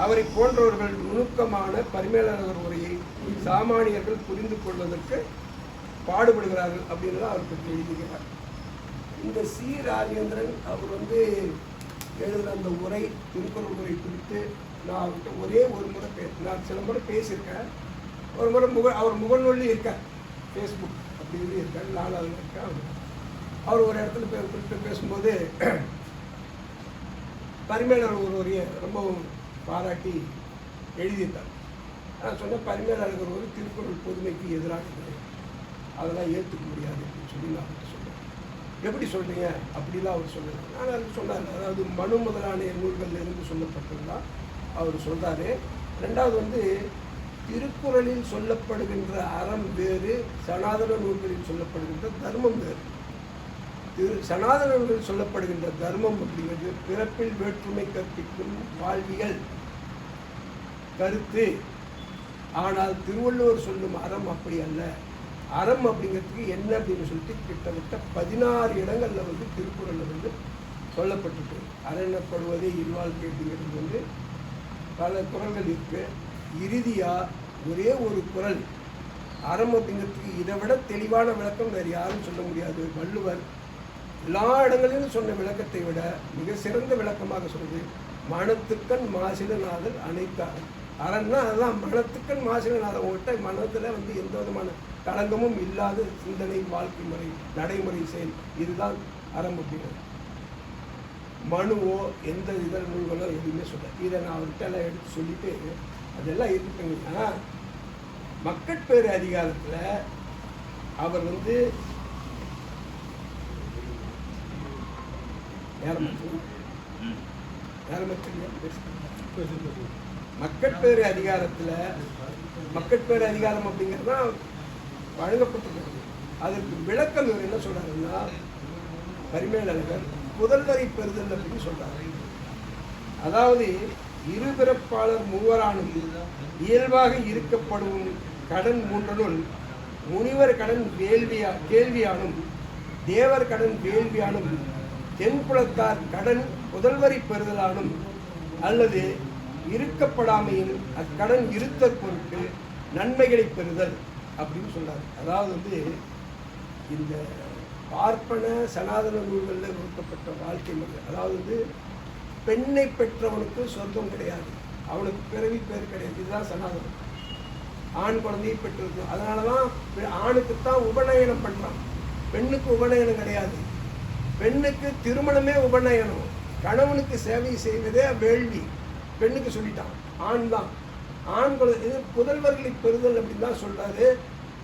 அவரை போன்றவர்கள் நுணுக்கமான பரிமேலழகர் உரையை சாமானியர்கள் புரிந்து கொள்வதற்கு பாடுபடுகிறார்கள் அப்படின்னு அவர் பற்றி எழுதுகிறார். இந்த சி ராஜேந்திரன் அவர் வந்து எழுதுகிற அந்த உரை, திருக்குறள் உரை குறித்து நான் அவர்கிட்ட ஒரே ஒரு முறை நான் சில முறை பேசியிருக்கேன். ஒரு முறை அவர் முகநூலி இருக்கார், ஃபேஸ்புக் அப்படி இருக்கார், நாலாவது இருக்கேன். அவர் ஒரு இடத்துல குறிப்பிட்டு பேசும்போது பரிமேலழகர் ஒரு உரையை ரொம்பவும் பாராட்டி எழுதியிருந்தார். நான் சொன்னேன், பரிமேலழகர் ஒரு திருக்குறள் பொதுமைக்கு எதிரானது, அதெல்லாம் ஏற்றுக்க முடியாது அப்படின்னு சொல்லி நான் அவர்கிட்ட சொன்னேன். எப்படி சொல்கிறீங்க அப்படிலாம் அவர் சொன்னார். நான் அதுக்கு சொன்னார், அதாவது மனு முதலான நூல்களில் இருந்து சொல்லப்பட்டதுதான் அவர் சொல்கிறாரு. ரெண்டாவது வந்து திருக்குறளில் சொல்லப்படுகின்ற அறம் வேறு, சனாதன நூல்களில் சொல்லப்படுகின்ற தர்மம் வேறு. சனாதன நூல்களில் சொல்லப்படுகின்ற தர்மம் அப்படிங்கிறது பிறப்பில் வேற்றுமை கற்பிக்கும் வாழ்வியல் கருத்து. ஆனால் திருவள்ளுவர் சொல்லும் அறம் அப்படி அல்ல. அறம் அப்படிங்கிறதுக்கு என்ன அப்படின்னு சொல்லிட்டு கிட்டத்தட்ட 16 இடங்களில் வந்து திருக்குறளில் வந்து சொல்லப்பட்டிருக்கு. அரணப்படுவதே இல்வாழ்க்கை அப்படிங்கிறது வந்து பல குறள்கள் இருக்கு. இறுதியாக ஒரே ஒரு குறள் அறம் அப்படிங்கிறதுக்கு இதை விட தெளிவான விளக்கம் வேறு யாரும் சொல்ல முடியாது. வள்ளுவர் எல்லா இடங்களிலும் சொன்ன விளக்கத்தை விட மிக சிறந்த விளக்கமாக சொல்வது மனத்துக்கண் மாசிலநாதல் அனைத்தாரும். அறன்னா அதுதான், மனத்துக்கண் மாசிலநாதல். உங்கள்கிட்ட மனத்தில் வந்து எந்த விதமான களங்கமும் இல்லாத சிந்தனை, வாழ்க்கை முறை, நடைமுறை செயல், இதுதான் அறம் அப்படிங்கிறது. மனுவோ எந்த இதழ் நூல்களோ எதுவுமே சொல்ல. இதை நான் அவர்கிட்ட எல்லாம் எடுத்து சொல்லிட்டு அதெல்லாம் இருக்குங்க. மக்கட்பேறு அதிகாரத்தில் அவர் வந்து மக்கட்பேறு அதிகாரத்தில் மக்கட்பேறு அதிகாரம் அப்படிங்கிறது தான் வழங்கப்பட்டிருக்கிறது. அதற்கு விளக்கம் இவர் என்ன சொல்றாருன்னா, பரிமேலழகர் புதல்வரை பெறுதல் அப்படின்னு சொல்றாரு. அதாவது இருபிறப்பாளர் மூவரானும் இயல்பாக இருக்கப்படும் கடன் மூன்றனுள் முனிவர் கடன் கேள்வியானும் தேவர் கடன் வேள்வியானும் தென்புலத்தார் கடன் புதல்வரை பெறுதலானும் அல்லது இருக்கப்படாமையில் அக்கடன் இருத்தற் பொருட்டு நன்மைகளை பெறுதல் அப்படின்னு சொல்றாரு. அதாவது வந்து இந்த பார்ப்பன சனாதன நூல்களில் வகுக்கப்பட்ட வாழ்க்கை முறை, அதாவது வந்து பெண்ணை பெற்றவனுக்கு சொர்க்கம் கிடையாது, அவனுக்கு பிறவி பேர் கிடையாது. இதுதான் சனாதனம். ஆண் குழந்தையை பெற்றிருக்கும். அதனால தான் ஆணுக்குத்தான் உபநயனம் பண்ணுறான், பெண்ணுக்கு உபநயனம் கிடையாது. பெண்ணுக்கு திருமணமே உபநயனம், கணவனுக்கு சேவை செய்வதே வேள்வி, பெண்ணுக்கு சொல்லிட்டான். ஆண் தான் ஆண் குழந்தை. இது புதல்வர்களை பெறுதல் அப்படின்னு தான் சொல்கிறாரு.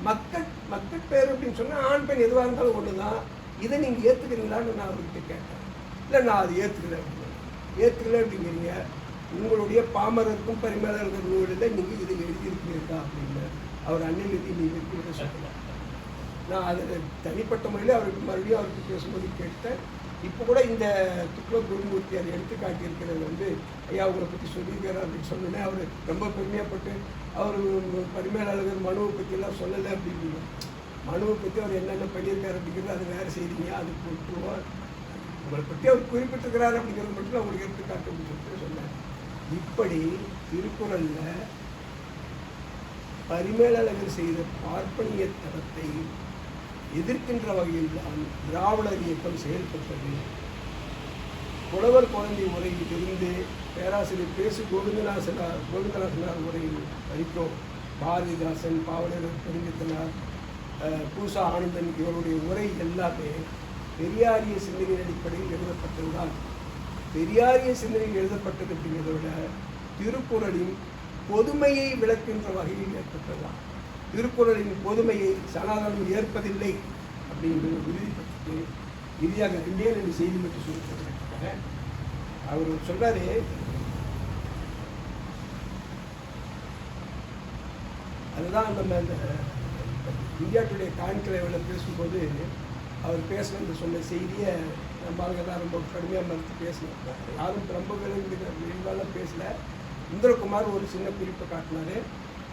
மக்கட்பேர் அப்படின்னு சொன்னால் ஆண் பெண் எதுவாக இருந்தாலும் ஒன்று தான். இதை நீங்கள் ஏற்றுக்கிறீங்களான்னு நான் அவர்கிட்ட கேட்டேன். இல்லை, நான் அது ஏற்றுக்கல அப்படிங்கிறீங்க. உங்களுடைய பாமரருக்கும் பரிமேலழகர் நூலில் நீங்கள் இதை எழுதியிருக்கிறீர்களா அப்படின்னு அவர் அன்னிலிருந்து நீங்கள் இருக்கிறத சொல்லலாம். நான் அதில் தனிப்பட்ட முறையில் அவருக்கு மறுபடியும் அவருக்கு பேசும்போது கேட்டேன். இப்போ கூட இந்த துக்ளக் குருமூர்த்தி அதை எடுத்து காட்டியிருக்கிறது வந்து ஐயா அவங்களை பற்றி சொல்லியிருக்காரு அப்படின்னு சொன்னோன்னே அவர் ரொம்ப பெருமையாப்பட்டு அவர் பரிமேலழகர் மனுவை பற்றியெல்லாம் சொல்லலை அப்படின்னு மனுவை பற்றி அவர் என்னென்ன பண்ணியிருக்காரு அப்படிங்கிறது அது வேறு செய்திங்க அது விட்டுருவோம் உங்களை பற்றி அவர் குறிப்பிட்டிருக்கிறார் அப்படிங்கிறது மட்டும் அவங்களுக்கு எடுத்து காட்ட அப்படின்னு சொன்னார். இப்படி திருக்குறளில் பரிமேலழகர் செய்த பார்ப்பனிய தரத்தை எதிர்க்கின்ற வகையில் தான் திராவிடர் இயக்கம் செயல்பட்டது. புலவர் குழந்தை உரையில் இருந்து பேராசிரியர் பேசு கோவிந்தநாசனார் உரையில் வரைக்கும் பாரதிதாசன், பாவலர் பெருஞ்சித்தனார், பூசா ஆனந்தன் இவருடைய உரை எல்லாமே பெரியாரிய சிந்தனையின் அடிப்படையில் எழுதப்பட்டதுதான். பெரியாரிய சிந்தனையில் எழுதப்பட்டது அப்படிங்கிறத விட திருக்குறளின் பொதுமையை விளக்கின்ற வகையில் ஏற்பட்டதுதான். திருக்குறளின் பொதுமையை சனாதனம் ஏற்பதில்லை அப்படிங்கிறது உறுதிப்பட்டு இறுதியாக 2 செய்தி மட்டும் சொல்லியிருக்காங்க. அவர் சொல்றாரு, அதுதான் நம்ம இந்த இந்தியா டுடே கான்கிளேவில் பேசும்போது அவர் பேசுனது சொன்ன செய்தியை நம்ம தான் ரொம்ப கடுமையாக மறுத்து பேசினாங்க. யாரும் ரொம்ப விரிவாலாம் பேசலை. இந்திரகுமார் ஒரு சின்ன குறிப்பை காட்டினார்.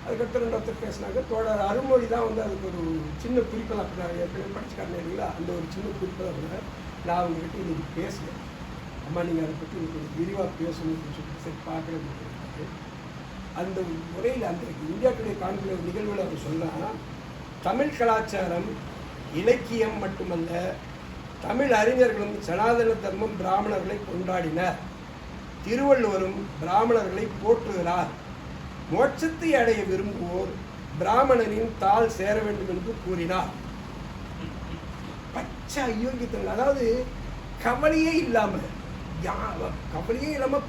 அதுக்கடுத்து 2 பேசினாங்க. தோழர் அருள்மொழி தான் வந்து அதுக்கு ஒரு சின்ன குறிப்பை தான் அப்படின்னா ஏற்கனவே படிச்சு காட்டினீங்களா, அந்த ஒரு சின்ன குறிப்பை தான் அப்படின்னா நான் அவங்ககிட்ட இன்னைக்கு பேசுகிறேன். அம்மா நீங்கள் அதை பற்றி கொஞ்சம் விரிவாக பேசணும்னு சொல்லிட்டு சரி பார்க்குறது. அந்த முறையில் அந்த இந்தியா டுடே கான்கிளேவ் நிகழ்வில் அவர் சொன்னால், தமிழ் கலாச்சாரம் இலக்கியம் மட்டுமல்ல, தமிழ் அறிஞர்களும் சனாதன தர்மம் பிராமணர்களை கொண்டாடினர். திருவள்ளுவரும் பிராமணர்களை போற்றுகிறார். மோட்சத்தை அடைய விரும்புவோர் பிராமணனின் தாள் சேர வேண்டும் என்று கூறினார். பச்சை அயோக்கியத்தனம், அதாவது கவலையே இல்லாமல்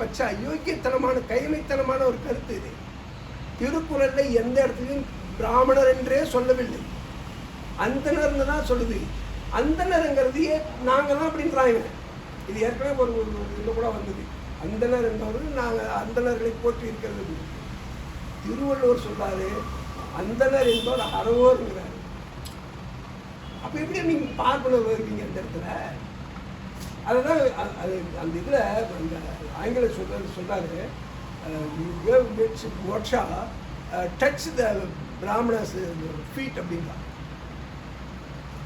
பச்சை அயோக்கியத்தனமான கைமைத்தனமான ஒரு கருத்து இது. திருக்குறள்ல எந்த இடத்துலையும் பிராமணர் என்றே சொல்லவில்லை, அந்தனர்னு தான் சொல்லுது. அந்தனருங்கிறதையே நாங்கள் தான் அப்படின்றாங்க. இது ஏற்கனவே ஒரு இதில் கூட வந்தது. அந்தனர் என்பவர்கள் நாங்கள் அந்தனர்களை போற்றி இருக்கிறது. திருவள்ளுவர் சொல்றாரு அந்தனர் என்பவர் அறவோருங்கிறார். அப்ப எப்படி நீங்க பார்ப்பனர் வருவீங்க அந்த இடத்துல? அதுதான் அந்த இதுல அந்த ஆங்கில சொல்றாரு டச் த பிராமணஸ் ஃபீட் அப்படின்னா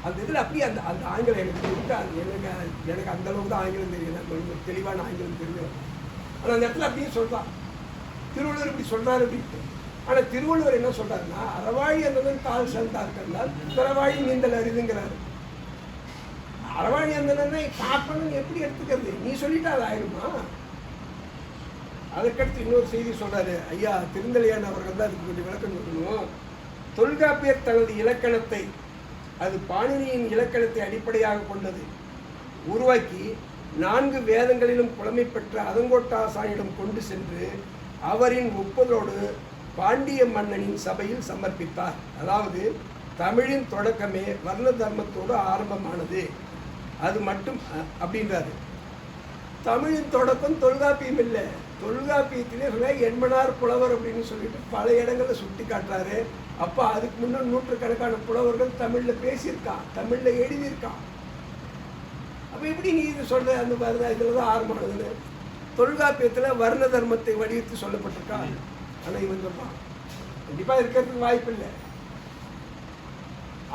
அந்த இதில் அப்படியே அந்த அந்த ஆங்கிலம் எனக்கு அந்த அளவுக்கு தான் ஆங்கிலம் தெரியல, தெளிவான ஆங்கிலம் தெரியும். ஆனால் அந்த இடத்துல அப்படியே சொல்றான் திருவள்ளுவர் இப்படி சொல்றாரு அப்படின்ட்டு. ஆனால் திருவள்ளுவர் என்ன சொல்றாருன்னா, அறவாழி அந்தனன் கால் சந்தார்கண்டால் பிறவாழி நீந்தல் அரிதுங்கிறாரு. அறவாழி அந்தனனை பார்ப்பனன் எப்படி எடுத்துக்கிறது? நீ சொல்லிட்டா அது ஆயிடுமா? அதுக்கடுத்து இன்னொரு செய்தி சொல்றாரு. ஐயா திருந்தலையான் அவர்கள் தான் அதுக்கு கொஞ்சம் விளக்கம் சொல்லணும். தொல்காப்பியர் தனது இலக்கணத்தை, அது பாணினியின் இலக்கணத்தை அடிப்படையாக கொண்டது, உருவாக்கி 4 வேதங்களிலும் புலமை பெற்ற அதங்கோட்டாசானிடம் கொண்டு சென்று அவரின் ஒப்புதலோடு பாண்டிய மன்னனின் சபையில் சமர்ப்பித்தார். அதாவது தமிழின் தொடக்கமே வர்ண தர்மத்தோடு ஆரம்பமானது, அது மட்டும் அப்படின்றாரு. தமிழின் தொடக்கம் தொல்காப்பியம் இல்லை. தொல்காப்பியத்திலே சொல்ல எண்மனார் புலவர் அப்படின்னு சொல்லிட்டு பல இடங்களில் சுட்டி காட்டுறாரு. அப்போ அதுக்கு முன்னாடி 100கணக்கான புலவர்கள் தமிழில் பேசியிருக்கான், தமிழில் எழுதியிருக்கான். அப்போ எப்படி நீ இது சொல்ற? அந்த மாதிரி இதில் தான் ஆரம்பமானதுன்னு தொல்காப்பியத்தில் வர்ண தர்மத்தை வடிவத்து சொல்லப்பட்டிருக்கா? ஆனால் இவன் சொல்றான் கண்டிப்பாக இருக்கிறதுக்கு வாய்ப்பு இல்லை.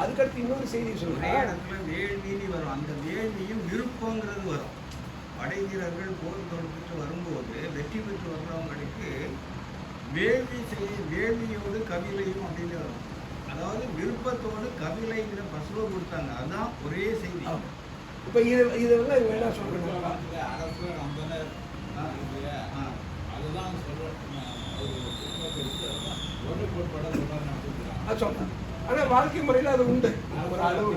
அதுக்கடுத்து இன்னொரு செய்தி சொல்றேன். வேள்வி வரும், அந்த வேள்வியும் விருப்பங்கிறது வரும். படை வீரர்கள் போர் தொடுத்து வரும்போது வெற்றி பெற்று வர்றவங்களுக்கு வேள்வியோடு கவிலையும் அப்படின்னு வரும். அதாவது விருப்பத்தோடு கவிலைங்கிற பசுவை கொடுத்தாங்க. அதுதான் ஒரே செய்தி. இப்போ இது வந்து என்ன சொல்றாங்க? அரசு அதுதான் சொல்றேன். ஆனால் வாழ்க்கை முறையில் அது உண்டு ஒரு அளவு.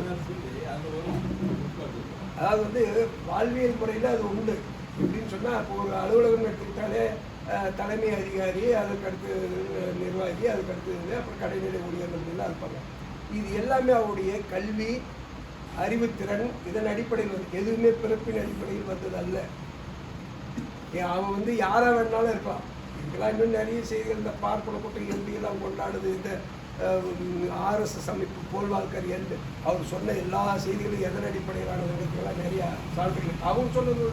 அதாவது வந்து வாழ்வியல் முறையில் அது உண்டு. எப்படின்னு சொன்னால், இப்போ ஒரு அலுவலகம் எடுத்துக்கிட்டாலே தலைமை அதிகாரி, அதுக்கடுத்து நிர்வாகி, அதுக்கடுத்து அப்புறம் கடைநிலை ஊழியர்கள் இருப்பாங்க. இது எல்லாமே அவருடைய கல்வி, அறிவுத்திறன் இதன் அடிப்படையில் வந்து எதுவுமே பிறப்பின் அடிப்படையில் வந்தது அல்ல. அவன் வந்து யாராக வேணாலும் இருப்பான். இதுக்கெல்லாம் இன்னும் நிறைய செய்திகள், இந்த பார்ப்பன கூட்டம் எப்படியெல்லாம் கொண்டாடுது, இந்த ஆர்எஸ்எஸ் அமைப்பு போல்வால்கர் என்று அவர் சொன்ன எல்லா செய்திகளும் எதன் அடிப்படையிலானதுக்கெல்லாம் நிறையா சான்றுகள் அவங்க சொன்னது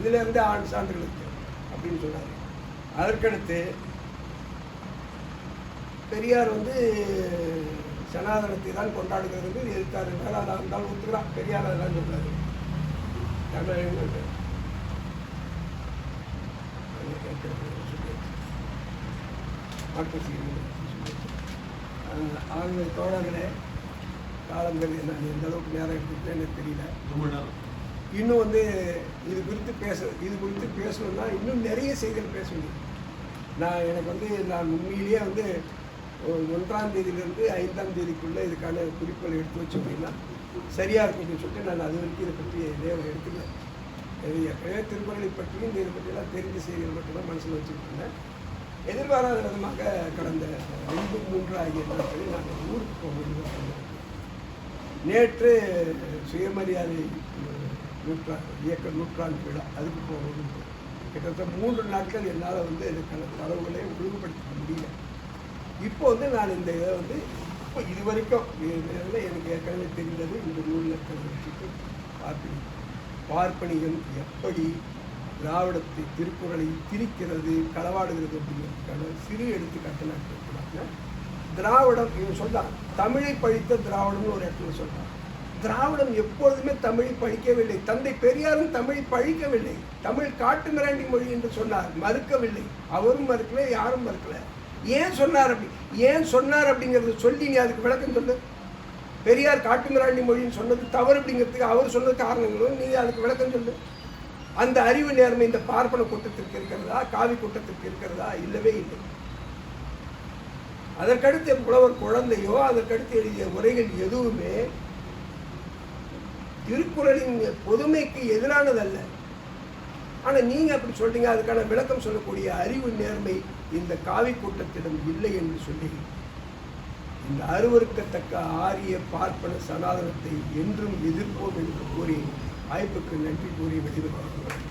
இதிலேருந்தே சான்றுகள் இருக்கு அப்படின்னு சொன்னார். அதற்கடுத்து பெரியார் வந்து சனாதனத்தை தான் கொண்டாடுகிறது எதிர்த்தார் என்றால் அதை இருந்தாலும் ஒத்துக்கிறான். பெரியார் அதெல்லாம் சொல்றாரு. ஆகவே தோழர்களே, காலங்கள் நான் எந்த அளவுக்கு நேரம் எடுத்துக்கிட்டேன்னு எனக்கு தெரியல. இன்னும் வந்து இது குறித்து பேசணும்னா இன்னும் நிறைய செய்திகள் பேச முடியும். எனக்கு வந்து நான் உண்மையிலேயே வந்து 1ஆம் தேதியிலிருந்து 5ஆம் தேதிக்குள்ளே இதுக்கான குறிப்புகளை எடுத்து வச்சு அப்படின்னா சரியாக இருக்கும்னு சொல்லிட்டு நான் அது வரைக்கும் இதை பற்றி எடுத்துக்கல. ஏற்கனவே திருக்குறளை பற்றியும் இதை பற்றியெல்லாம் தெரிஞ்ச செய்திகள் மட்டும்தான் மனசில் வச்சுக்கிட்டு இருந்தேன். எதிர்பாராத விதமாக கடந்த 2-3 ஆகிய நாட்களில் நாங்கள் ஊருக்கு போக நேற்று சுயமரியாதை நூற்றாண்டு விழா அதுக்கு போகணும். கிட்டத்தட்ட 3 நாட்கள் என்னால் வந்து இதுக்கான தரவுகளை ஒழுங்குபடுத்த முடியல. இப்போ வந்து நான் இந்த இதை வந்து இப்போ இது வரைக்கும் எனக்கு ஏற்கனவே தெரிந்தது இந்த நூலில் இருக்கிறத வச்சுட்டு பார்ப்பனியம் எப்படி திராவிடத்தை திருக்குறளை திரிக்கிறது களவாடுகிறது அப்படிங்கிறதுக்கான சிறு எடுத்துக்காட்டு நான் கேட்கிறாங்க. திராவிடம் இவன் சொல்றான், தமிழை பழித்த திராவிடம்னு ஒரு இடத்துல சொல்றான். திராவிடம் எப்பொழுதுமே தமிழை பழிக்கவில்லை. தந்தை பெரியாரும் தமிழை பழிக்கவில்லை. தமிழ் காட்டு மிராண்டி மொழி என்று சொன்னார், மறுக்கவில்லை. அவரும் மறுக்கல, யாரும் மறுக்கல. ஏன் சொன்னார் அப்படிங்கிறத சொல்லி நீ அதுக்கு விளக்கம் சொல்லு. பெரியார் காட்டு மிராண்டி மொழின்னு சொன்னது தவறு அப்படிங்கிறதுக்கு அவர் சொன்ன காரணங்களும் நீ அதுக்கு விளக்கம் சொல்லு. அந்த அறிவு நேர்மை இந்த பார்ப்பன கூட்டத்திற்கு இருக்கிறதா, காவி கூட்டத்திற்கு இருக்கிறதா? இல்லவே இல்லை. அதற்கடுத்து புலவர் குழந்தையோ அதற்கடுத்து எழுதிய உரைகள் எதுவுமே திருக்குறளின் பொதுமைக்கு எதிரானதல்ல. ஆனால் நீங்கள் அப்படி சொல்றீங்க. அதுக்கான விளக்கம் சொல்லக்கூடிய அறிவு நேர்மை இந்த காவி கூட்டத்திடம் இல்லை என்று சொல்லி இந்த அருவருக்கத்தக்க ஆரிய பார்ப்பன சனாதனத்தை என்றும் எதிர்ப்போம் என்று கூறி வாய்ப்புக்கு நன்றி கூறி வெளிவருகிறோம்.